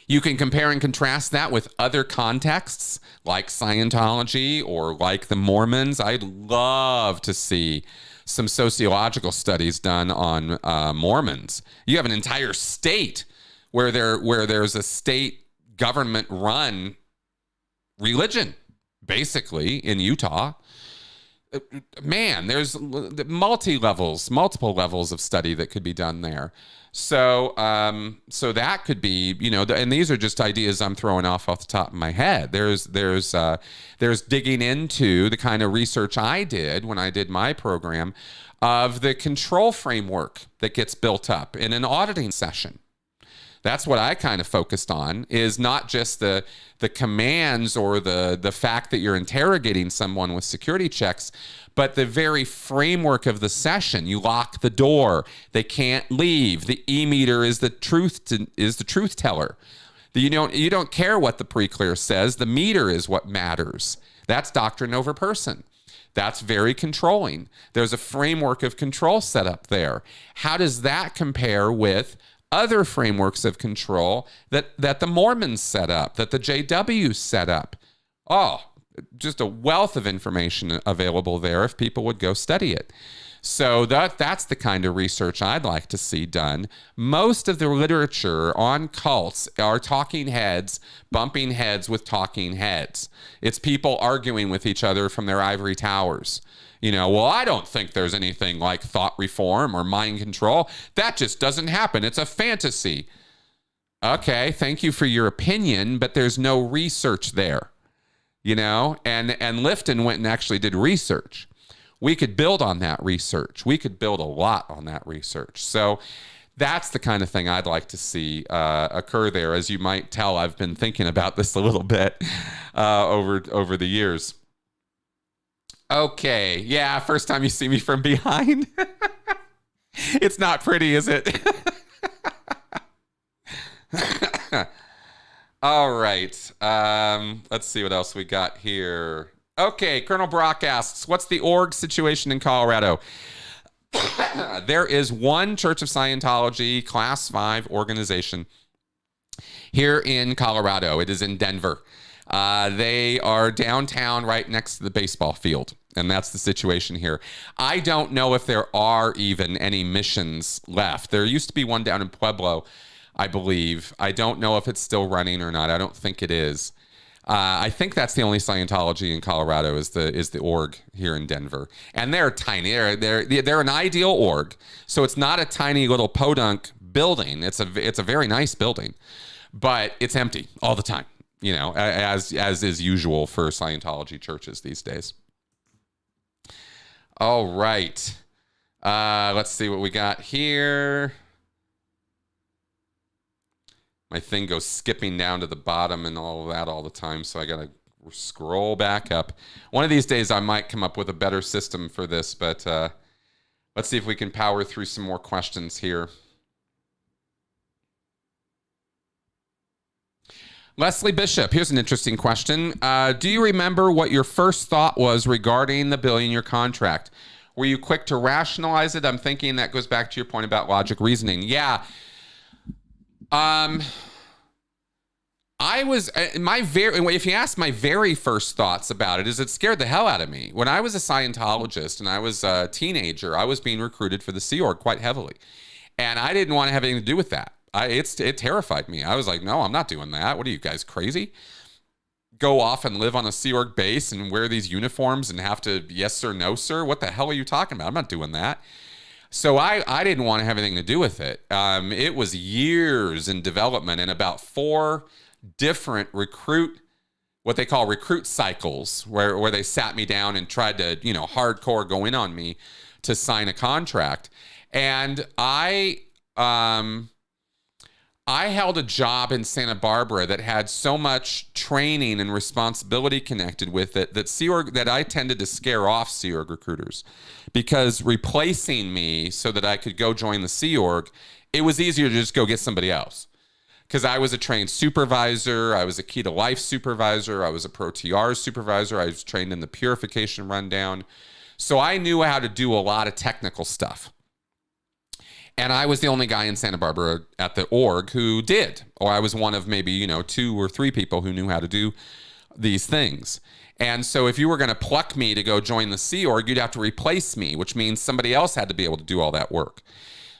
You can compare and contrast that with other contexts like Scientology or like the Mormons. I'd love to see some sociological studies done on Mormons. You have an entire state where there's a state government run religion, basically, in Utah. Man, there's multiple levels of study that could be done there. So that could be, and these are just ideas I'm throwing off the top of my head. There's digging into the kind of research I did when I did my program of the control framework that gets built up in an auditing session. That's what I kind of focused on, is not just the commands or the fact that you're interrogating someone with security checks, but the very framework of the session. You lock the door. They can't leave. The e-meter is the truth teller. You don't care what the pre-clear says. The meter is what matters. That's doctrine over person. That's very controlling. There's a framework of control set up there. How does that compare with other frameworks of control that the Mormons set up, that the JWs set up. Oh, just a wealth of information available there if people would go study it. So that's the kind of research I'd like to see done. Most of the literature on cults are talking heads bumping heads with talking heads. It's people arguing with each other from their ivory towers. Well, I don't think there's anything like thought reform or mind control. That just doesn't happen. It's a fantasy. Okay, thank you for your opinion, but there's no research there. And Lifton went and actually did research. We could build on that research. We could build a lot on that research. So that's the kind of thing I'd like to see occur there. As you might tell, I've been thinking about this a little bit over the years. Okay, yeah, first time you see me from behind. It's not pretty, is it? All right, let's see what else we got here. Okay, Colonel Brock asks, what's the org situation in Colorado? There is one Church of Scientology Class 5 organization here in Colorado. It is in Denver. They are downtown right next to the baseball field, and that's the situation here. I don't know if there are even any missions left. There used to be one down in Pueblo, I believe. I don't know if it's still running or not. I don't think it is. I think that's the only Scientology in Colorado is the org here in Denver, and they're tiny. They're an ideal org, so it's not a tiny little podunk building. It's a very nice building, but it's empty all the time. As is usual for Scientology churches these days. All right, let's see what we got here. My thing goes skipping down to the bottom and all of that all the time, so I got to scroll back up. One of these days, I might come up with a better system for this, but let's see if we can power through some more questions here. Leslie Bishop, here's an interesting question. Do you remember what your first thought was regarding the Billionaire Contract? Were you quick to rationalize it? I'm thinking that goes back to your point about logic reasoning. Yeah. I was if you ask my very first thoughts about it, is it scared the hell out of me. When I was a Scientologist and I was a teenager, I was being recruited for the Sea Org quite heavily, and I didn't want to have anything to do with that. It terrified me. I was like, no, I'm not doing that. What are you guys, crazy? Go off and live on a Sea Org base and wear these uniforms and have to yes sir, no sir? What the hell are you talking about? I'm not doing that. So I didn't want to have anything to do with it. It was years in development and about 4 different what they call recruit cycles, where they sat me down and tried to, hardcore go in on me to sign a contract. And I held a job in Santa Barbara that had so much training and responsibility connected with it that I tended to scare off Sea Org recruiters, because replacing me so that I could go join the Sea Org, it was easier to just go get somebody else. Because I was a trained supervisor, I was a Key to Life supervisor, I was a Pro-TR supervisor, I was trained in the purification rundown. So I knew how to do a lot of technical stuff. And I was the only guy in Santa Barbara at the org who did. Or I was one of maybe, 2 or 3 people who knew how to do these things. And so if you were going to pluck me to go join the Sea Org, you'd have to replace me, which means somebody else had to be able to do all that work.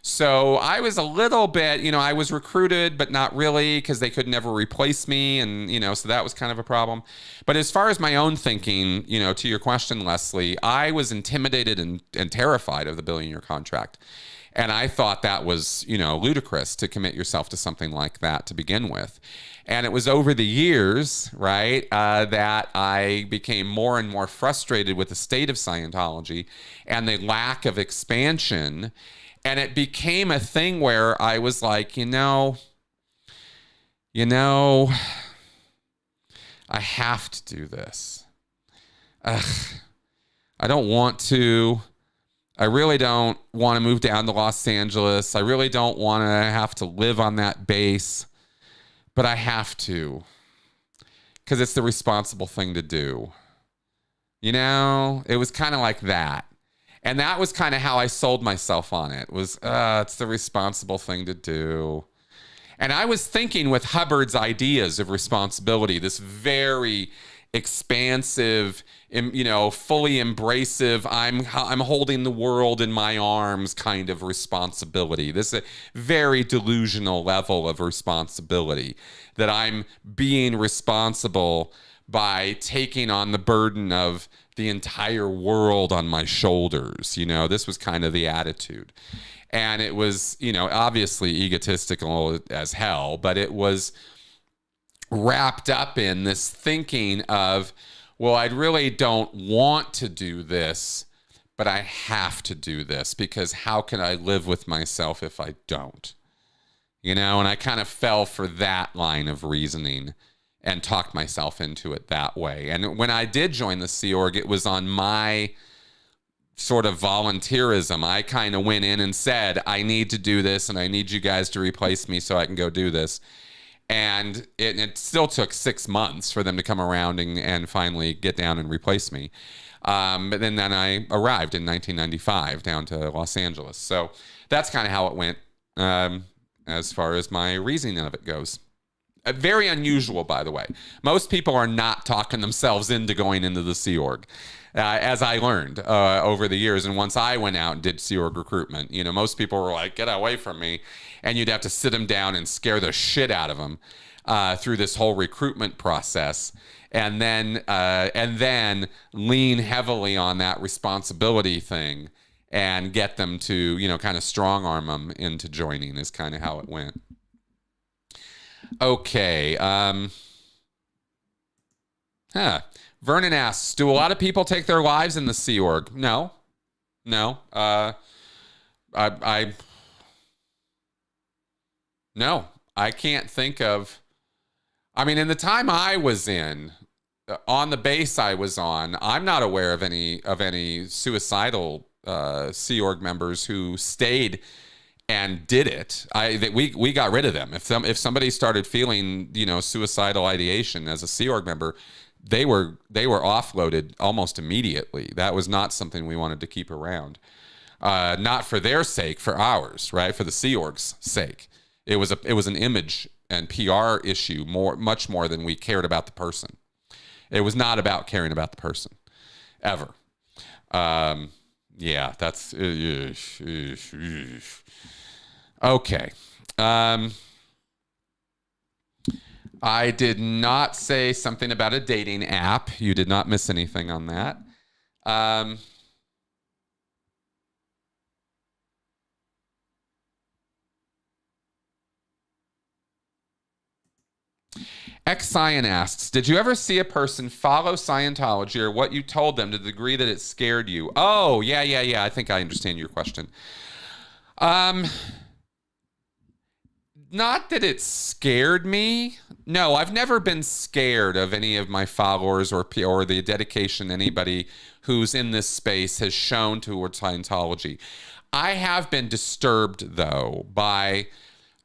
So I was a little bit, I was recruited, but not really, because they could never replace me. And, so that was kind of a problem. But as far as my own thinking, to your question, Leslie, I was intimidated and terrified of the Billionaire Contract. And I thought that was, ludicrous to commit yourself to something like that to begin with. And it was over the years, right, that I became more and more frustrated with the state of Scientology and the lack of expansion. And it became a thing where I was like, I have to do this. I don't want to. I really don't want to move down to Los Angeles. I really don't want to have to live on that base. But I have to, because it's the responsible thing to do. It was kind of like that. And that was kind of how I sold myself on it, was it's the responsible thing to do. And I was thinking with Hubbard's ideas of responsibility, this very expansive, fully embracive, I'm holding the world in my arms kind of responsibility. This is a very delusional level of responsibility, that I'm being responsible by taking on the burden of the entire world on my shoulders. This was kind of the attitude. And it was, obviously egotistical as hell, but it was wrapped up in this thinking of, well, I really don't want to do this, but I have to do this, because how can I live with myself if I don't? And I kind of fell for that line of reasoning and talked myself into it that way. And when I did join the Sea Org, it was on my sort of volunteerism. I kind of went in and said, I need to do this, and I need you guys to replace me so I can go do this. And it still took 6 months for them to come around and finally get down and replace me. But then I arrived in 1995 down to Los Angeles. So that's kind of how it went, as far as my reasoning of it goes. Very unusual, by the way. Most people are not talking themselves into going into the Sea Org, as I learned over the years. And once I went out and did Sea Org recruitment, most people were like, get away from me. And you'd have to sit them down and scare the shit out of them through this whole recruitment process. And then lean heavily on that responsibility thing and get them to, kind of strong arm them into joining, is kind of how it went. Okay. Vernon asks, do a lot of people take their lives in the Sea Org? No. No. No, I can't think of. I mean, in the time I was on the base I was on, I'm not aware of any suicidal Sea Org members who stayed and did it. We got rid of them. If somebody started feeling, suicidal ideation as a Sea Org member, they were offloaded almost immediately. That was not something we wanted to keep around. Not for their sake, for ours, right? For the Sea Org's sake. It was an image and PR issue much more than we cared about the person. It was not about caring about the person, ever. Yeah, that's okay. I did not say something about a dating app. You did not miss anything on that. XCyan asks, did you ever see a person follow Scientology or what you told them to the degree that it scared you? Oh, yeah. I think I understand your question. Not that it scared me. No, I've never been scared of any of my followers or the dedication anybody who's in this space has shown towards Scientology. I have been disturbed, though, by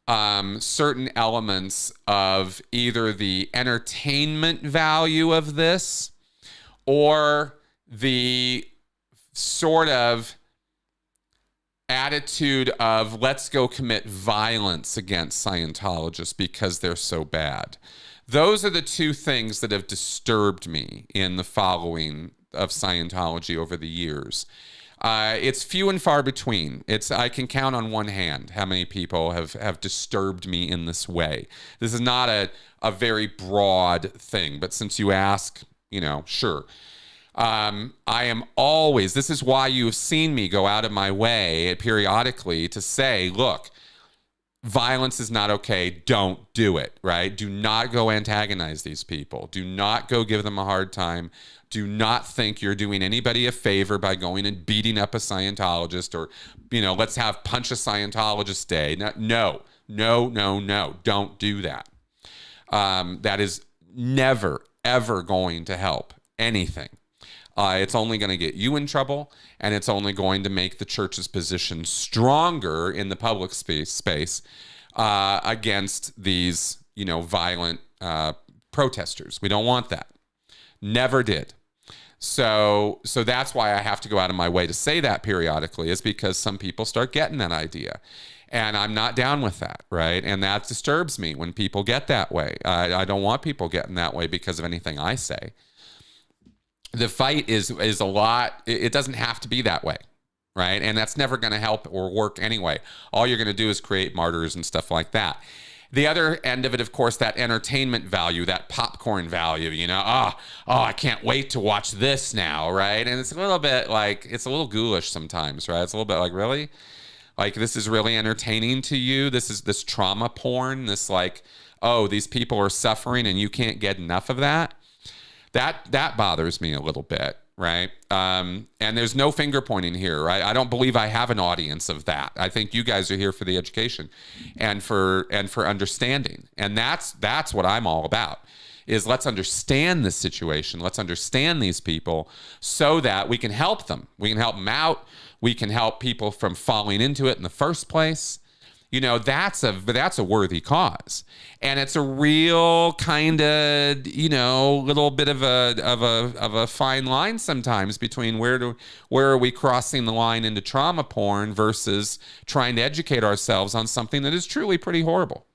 certain elements of either the entertainment value of this or the sort of attitude of let's go commit violence against Scientologists because they're so bad. Those are the two things that have disturbed me in the following of Scientology over the years. It's few and far between. I can count on one hand how many people have disturbed me in this way. This is not a very broad thing, but since you ask, sure. I am always, this is why you have seen me go out of my way periodically to say, look, violence is not okay. Don't do it, right? Do not go antagonize these people. Do not go give them a hard time. Do not think you're doing anybody a favor by going and beating up a Scientologist or, let's have punch a Scientologist day. No, don't do that. That is never, ever going to help anything. It's only going to get you in trouble, and it's only going to make the church's position stronger in the public space against these, violent protesters. We don't want that. Never did. So that's why I have to go out of my way to say that periodically, is because some people start getting that idea. And I'm not down with that, right? And that disturbs me when people get that way. I don't want people getting that way because of anything I say. The fight is a lot. It doesn't have to be that way, right? And that's never going to help or work anyway. All you're going to do is create martyrs and stuff like that. The other end of it, of course, that entertainment value, that popcorn value, you know, I can't wait to watch this now, right? And it's a little bit like, it's a little ghoulish sometimes, right? It's a little bit like, really? Like, this is really entertaining to you? This is this trauma porn, this like, oh, these people are suffering and you can't get enough of that? That bothers me a little bit, right? And there's no finger pointing here, right? I don't believe I have an audience of that. I think you guys are here for the education and for understanding. And that's what I'm all about, is let's understand this situation. Let's understand these people so that we can help them. We can help them out. We can help people from falling into it in the first place. You know, that's a worthy cause. And it's a real kind of, you know, little bit of a fine line sometimes between where are we crossing the line into trauma porn versus trying to educate ourselves on something that is truly pretty horrible.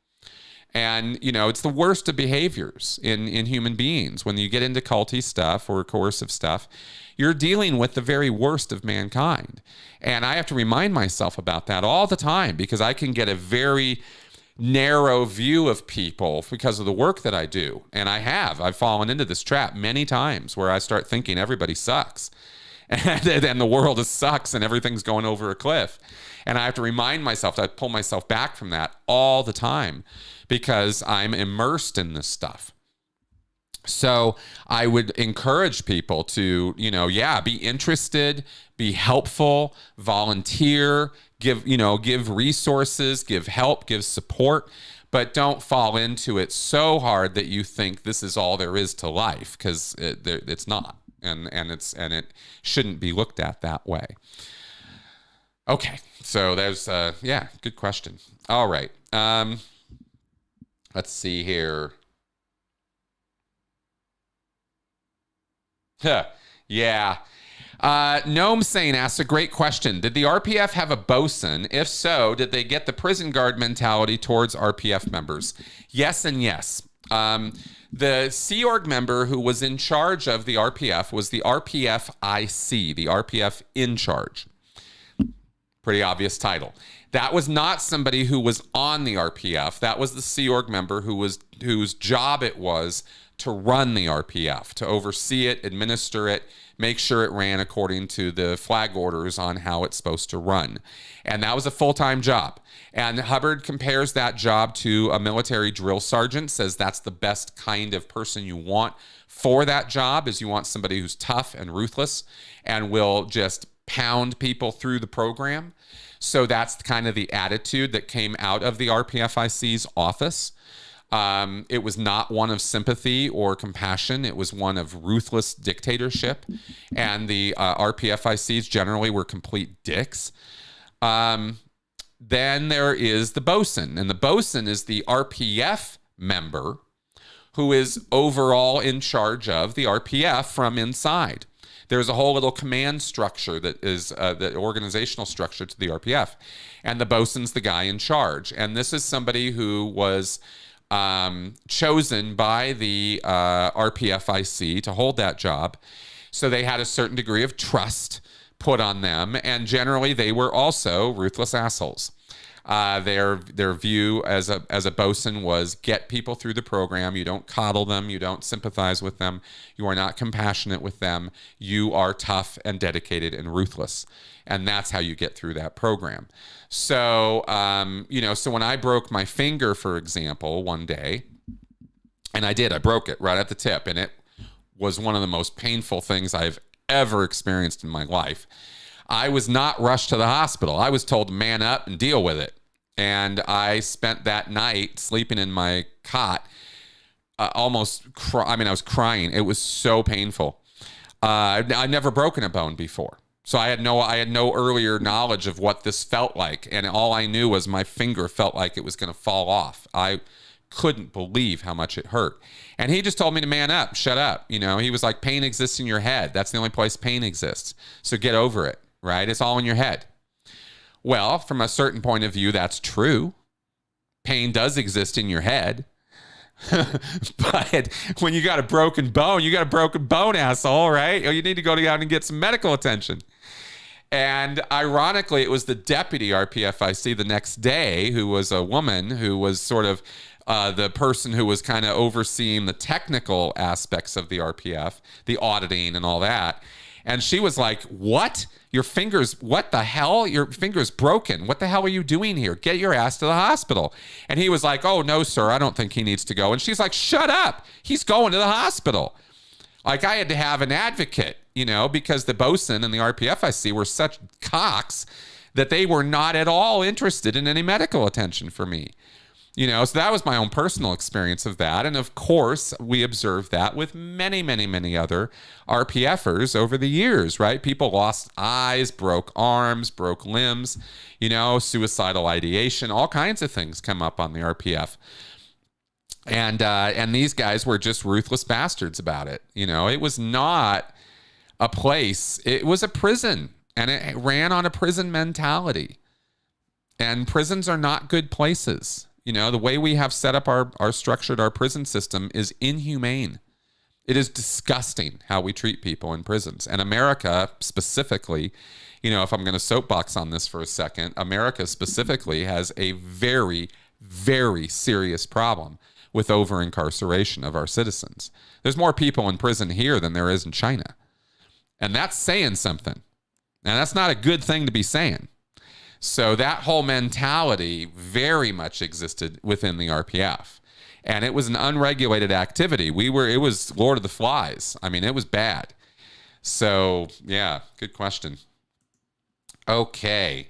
And, you know, it's the worst of behaviors in human beings. When you get into culty stuff or coercive stuff, you're dealing with the very worst of mankind. And I have to remind myself about that all the time, because I can get a very narrow view of people because of the work that I do. And I've fallen into this trap many times where I start thinking everybody sucks. And then the world sucks and everything's going over a cliff. And I have to remind myself, I pull myself back from that all the time because I'm immersed in this stuff. So I would encourage people to, you know, be interested, be helpful, volunteer, give resources, give help, give support, but don't fall into it so hard that you think this is all there is to life, because it's not, and it shouldn't be looked at that way. Okay, so there's good question. All right, let's see here. Yeah. Gnome Sane asks a great question. Did the RPF have a bosun? If so, did they get the prison guard mentality towards RPF members? Yes and yes. The Sea Org member who was in charge of the RPF was the RPF IC, the RPF in charge. Pretty obvious title. That was not somebody who was on the RPF. That was the Sea Org member whose job it was to run the RPF, to oversee it, administer it, make sure it ran according to the flag orders on how it's supposed to run. And that was a full-time job. And Hubbard compares that job to a military drill sergeant, says that's the best kind of person you want for that job, is you want somebody who's tough and ruthless and will just pound people through the program. So that's kind of the attitude that came out of the RPFIC's office. It was not one of sympathy or compassion. It was one of ruthless dictatorship. And the RPFICs generally were complete dicks. Then there is the bosun. And the bosun is the RPF member who is overall in charge of the RPF from inside. There's a whole little command structure that is the organizational structure to the RPF. And the bosun's the guy in charge. And this is somebody who was chosen by the RPFIC to hold that job. So they had a certain degree of trust put on them. And generally, they were also ruthless assholes. Their view as a bosun was get people through the program. You don't coddle them. You don't sympathize with them. You are not compassionate with them. You are tough and dedicated and ruthless. And that's how you get through that program. So, so when I broke my finger, for example, one day, and I broke it right at the tip, and it was one of the most painful things I've ever experienced in my life. I was not rushed to the hospital. I was told to man up and deal with it. And I spent that night sleeping in my cot, I was crying. It was so painful. I'd never broken a bone before. So I had no earlier knowledge of what this felt like. And all I knew was my finger felt like it was going to fall off. I couldn't believe how much it hurt. And he just told me to man up, shut up. You know, he was like, pain exists in your head. That's the only place pain exists. So get over it, right? It's all in your head. Well, from a certain point of view, that's true. Pain does exist in your head. But when you got a broken bone, you got a broken bone, asshole, right? Or you need to go out and get some medical attention. And ironically, it was the deputy RPFIC the next day, who was a woman who was sort of the person who was kind of overseeing the technical aspects of the RPF, the auditing and all that. And she was like, what? Your fingers, what the hell? Your finger's broken. What the hell are you doing here? Get your ass to the hospital. And he was like, oh, no, sir, I don't think he needs to go. And she's like, shut up. He's going to the hospital. Like, I had to have an advocate, you know, because the bosun and the RPFIC were such cocks that they were not at all interested in any medical attention for me. You know, so that was my own personal experience of that. And of course, we observed that with many, many, many other RPFers over the years, right? People lost eyes, broke arms, broke limbs, you know, suicidal ideation, all kinds of things come up on the RPF. And these guys were just ruthless bastards about it. You know, it was not a place, it was a prison, and it ran on a prison mentality. And prisons are not good places. You know, the way we have set up our structured our prison system is inhumane. It is disgusting how we treat people in prisons. And America specifically, you know, if I'm going to soapbox on this for a second, America specifically has a very, very serious problem with over-incarceration of our citizens. There's more people in prison here than there is in China. And that's saying something. And that's not a good thing to be saying. So that whole mentality very much existed within the RPF. And it was an unregulated activity. It was Lord of the Flies. I mean, it was bad. So, yeah, good question. Okay.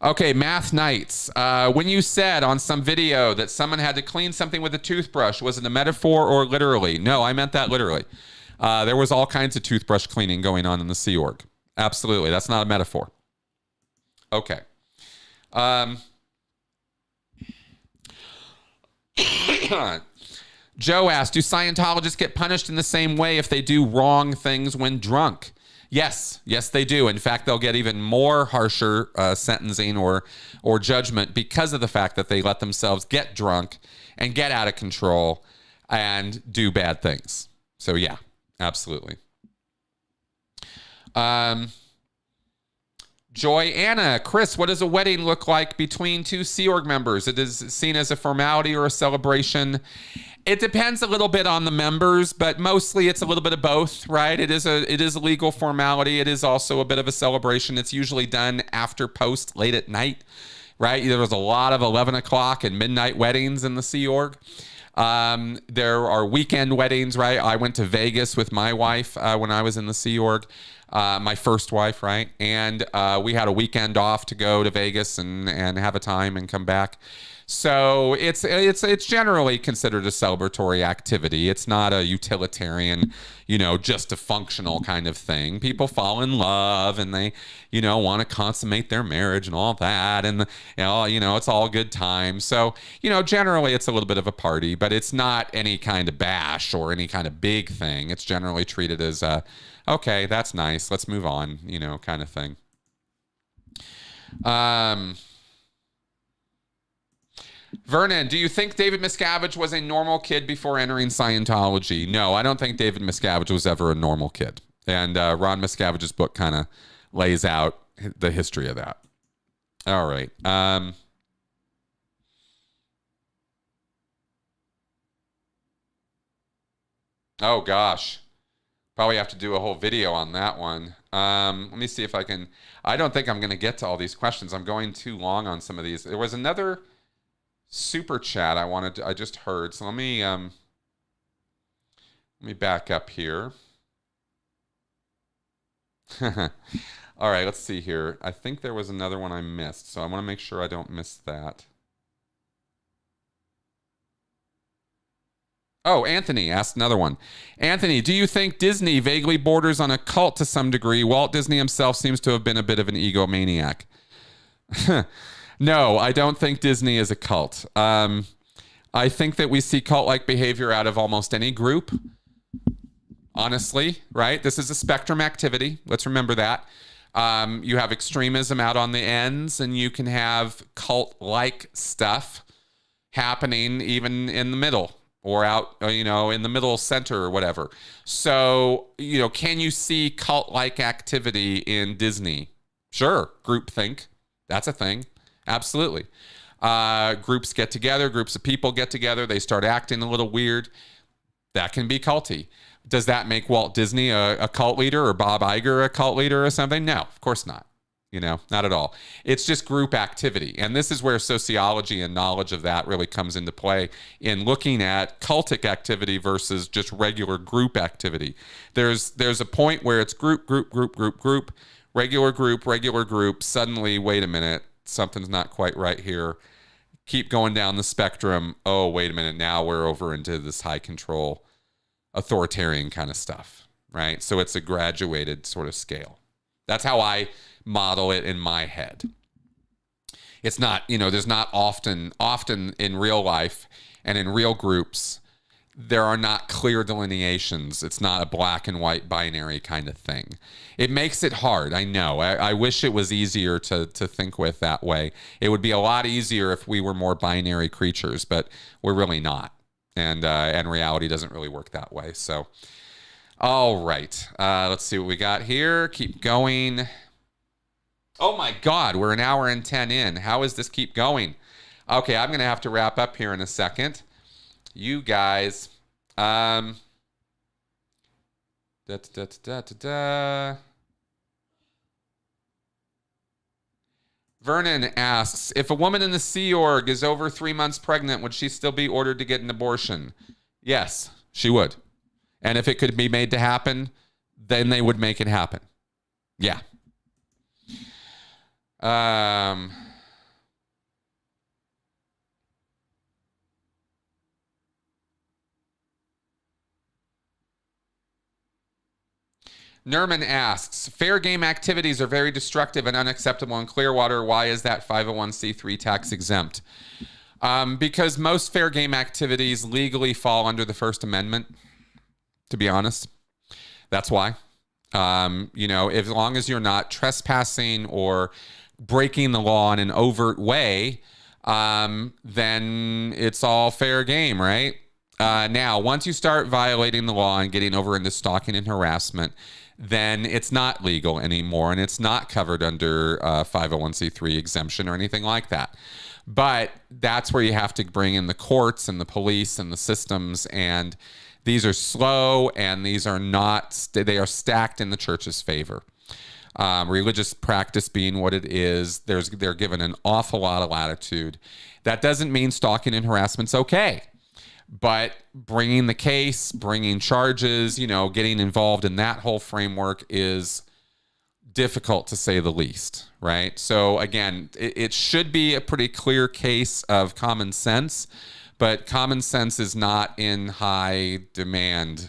Okay, Math Nights. When you said on some video that someone had to clean something with a toothbrush, was it a metaphor or literally? No, I meant that literally. There was all kinds of toothbrush cleaning going on in the Sea Org. Absolutely. That's not a metaphor. Okay. Joe asked, do Scientologists get punished in the same way if they do wrong things when drunk? Yes. Yes, they do. In fact, they'll get even more harsher sentencing or judgment because of the fact that they let themselves get drunk and get out of control and do bad things. So, yeah. Absolutely. Joy Anna, Chris, what does a wedding look like between two Sea Org members? It is seen as a formality or a celebration. It depends a little bit on the members, but mostly it's a little bit of both, right? It is a legal formality. It is also a bit of a celebration. It's usually done after post late at night, right? There was a lot of 11 o'clock and midnight weddings in the Sea Org. There are weekend weddings, right? I went to Vegas with my wife when I was in the Sea Org, my first wife, right? And we had a weekend off to go to Vegas and have a time and come back. So it's generally considered a celebratory activity. It's not a utilitarian, you know, just a functional kind of thing. People fall in love and they, you know, want to consummate their marriage and all that. And, you know, it's all good time. So, you know, generally it's a little bit of a party, but it's not any kind of bash or any kind of big thing. It's generally treated as okay, that's nice. Let's move on, you know, kind of thing. Vernon, do you think David Miscavige was a normal kid before entering Scientology? No, I don't think David Miscavige was ever a normal kid. And Ron Miscavige's book kind of lays out the history of that. All right. Oh, gosh. Probably have to do a whole video on that one. Let me see if I can. I don't think I'm going to get to all these questions. I'm going too long on some of these. There was another super chat I just heard. So let me back up here. All right, let's see here. I think there was another one I missed, so I want to make sure I don't miss that. Oh, Anthony asked another one. Anthony, do you think Disney vaguely borders on a cult to some degree? Walt Disney himself seems to have been a bit of an egomaniac. No, I don't think Disney is a cult. I think that we see cult-like behavior out of almost any group, honestly, right? This is a spectrum activity. Let's remember that. You have extremism out on the ends, and you can have cult-like stuff happening even in the middle or out, in the middle center or whatever. So, can you see cult-like activity in Disney? Sure. Groupthink. That's a thing. Absolutely. Groups get together, groups of people get together, they start acting a little weird. That can be culty. Does that make Walt Disney a cult leader or Bob Iger a cult leader or something? No, of course not. Not at all. It's just group activity. And this is where sociology and knowledge of that really comes into play in looking at cultic activity versus just regular group activity. There's a point where it's group, regular group. Suddenly, wait a minute, something's not quite right here. Keep going down the spectrum. Oh, wait a minute. Now we're over into this high control, authoritarian kind of stuff, right? So it's a graduated sort of scale. That's how I model it in my head. It's not, there's not often in real life and in real groups, there are not clear delineations. It's not a black and white binary kind of thing. It makes it hard. I know. I wish it was easier to think with that way. It would be a lot easier if we were more binary creatures, but we're really not. And reality doesn't really work that way. So, all right. Let's see what we got here. Keep going. Oh my God, we're an hour and 10 in. How does this keep going? Okay, I'm going to have to wrap up here in a second. You guys, Vernon asks, if a woman in the Sea Org is over 3 months pregnant, would she still be ordered to get an abortion? Yes, she would. And if it could be made to happen, then they would make it happen. Yeah. Nerman asks, fair game activities are very destructive and unacceptable in Clearwater. Why is that 501c3 tax exempt? Because most fair game activities legally fall under the First Amendment, to be honest. That's why. As long as you're not trespassing or breaking the law in an overt way, then it's all fair game, right? Now, once you start violating the law and getting over into stalking and harassment, then it's not legal anymore and it's not covered under 501c3 exemption or anything like that. But that's where you have to bring in the courts and the police and the systems, and these are slow and these are not, they are stacked in the church's favor. Religious practice being what it is, they're given an awful lot of latitude. That doesn't mean stalking and harassment's okay. But bringing the case, bringing charges, getting involved in that whole framework is difficult to say the least, right? So again, it should be a pretty clear case of common sense, but common sense is not in high demand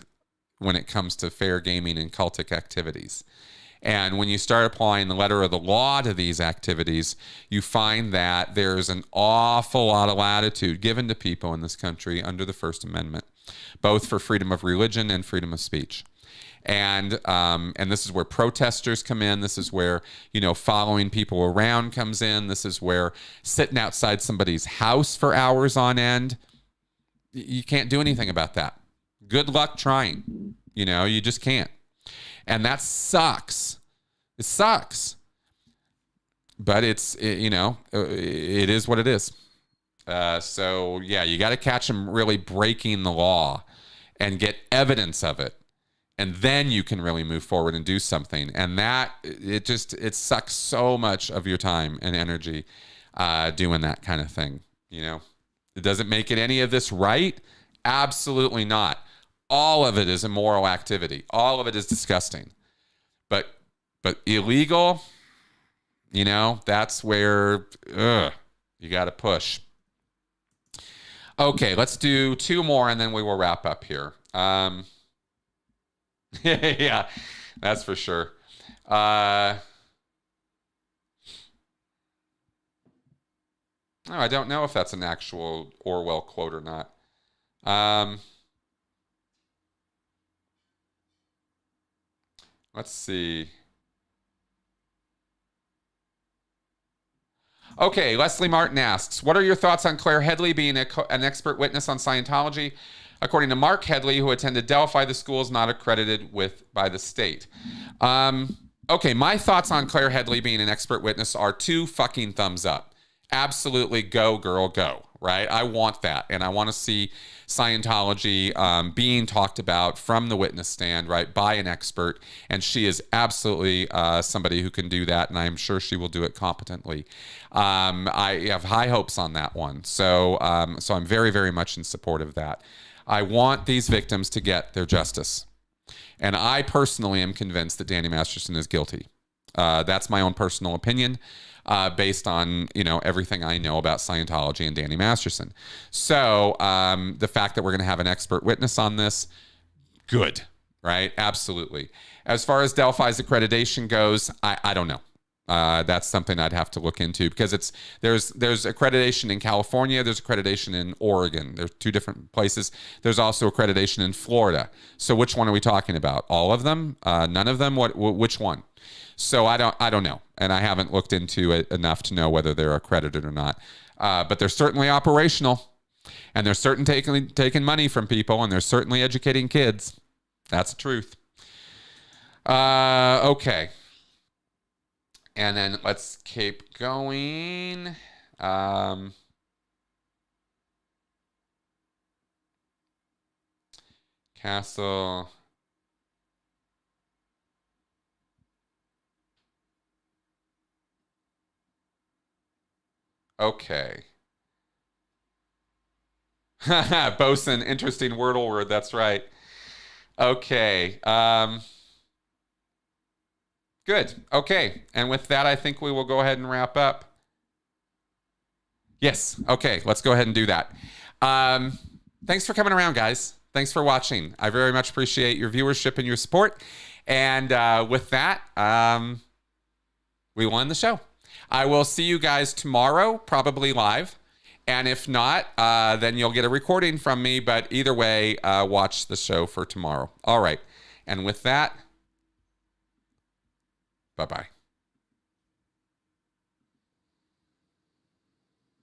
when it comes to fair gaming and cultic activities. And when you start applying the letter of the law to these activities, you find that there's an awful lot of latitude given to people in this country under the First Amendment, both for freedom of religion and freedom of speech. And this is where protesters come in. This is where, following people around comes in. This is where sitting outside somebody's house for hours on end, you can't do anything about that. Good luck trying. You just can't. And that sucks. It sucks. But it is what it is. So, yeah, you got to catch them really breaking the law and get evidence of it. And then you can really move forward and do something. And it sucks so much of your time and energy doing that kind of thing. It doesn't make it any of this right. Absolutely not. All of it is immoral activity. All of it is disgusting. But illegal, that's where you got to push. Okay, let's do two more and then we will wrap up here. Yeah, that's for sure. Oh, I don't know if that's an actual Orwell quote or not. Let's see. Okay, Leslie Martin asks, what are your thoughts on Claire Headley being an expert witness on Scientology? According to Mark Headley, who attended Delphi, the school is not accredited by the state. Okay, my thoughts on Claire Headley being an expert witness are 2 fucking thumbs up. Absolutely, go girl, go, right? I want that, and I want to see Scientology being talked about from the witness stand, right, by an expert, and she is absolutely somebody who can do that, and I'm sure she will do it competently. I have high hopes on that one, so I'm very, very much in support of that. I want these victims to get their justice, and I personally am convinced that Danny Masterson is guilty. That's my own personal opinion. Based on, everything I know about Scientology and Danny Masterson. So the fact that we're going to have an expert witness on this, good, right? Absolutely. As far as Delphi's accreditation goes, I don't know. That's something I'd have to look into because there's accreditation in California, there's accreditation in Oregon. There's 2 different places. There's also accreditation in Florida. So which one are we talking about? All of them? None of them? Which one? So I don't know, and I haven't looked into it enough to know whether they're accredited or not. But they're certainly operational, and they're certainly taking money from people, and they're certainly educating kids. That's the truth. Okay, and then let's keep going. Castle. Okay. Bosun, interesting wordle word. That's right. Okay. Good. Okay. And with that, I think we will go ahead and wrap up. Yes. Okay. Let's go ahead and do that. Thanks for coming around, guys. Thanks for watching. I very much appreciate your viewership and your support. And with that, we will end the show. I will see you guys tomorrow, probably live. And if not, then you'll get a recording from me. But either way, watch the show for tomorrow. All right. And with that, bye-bye.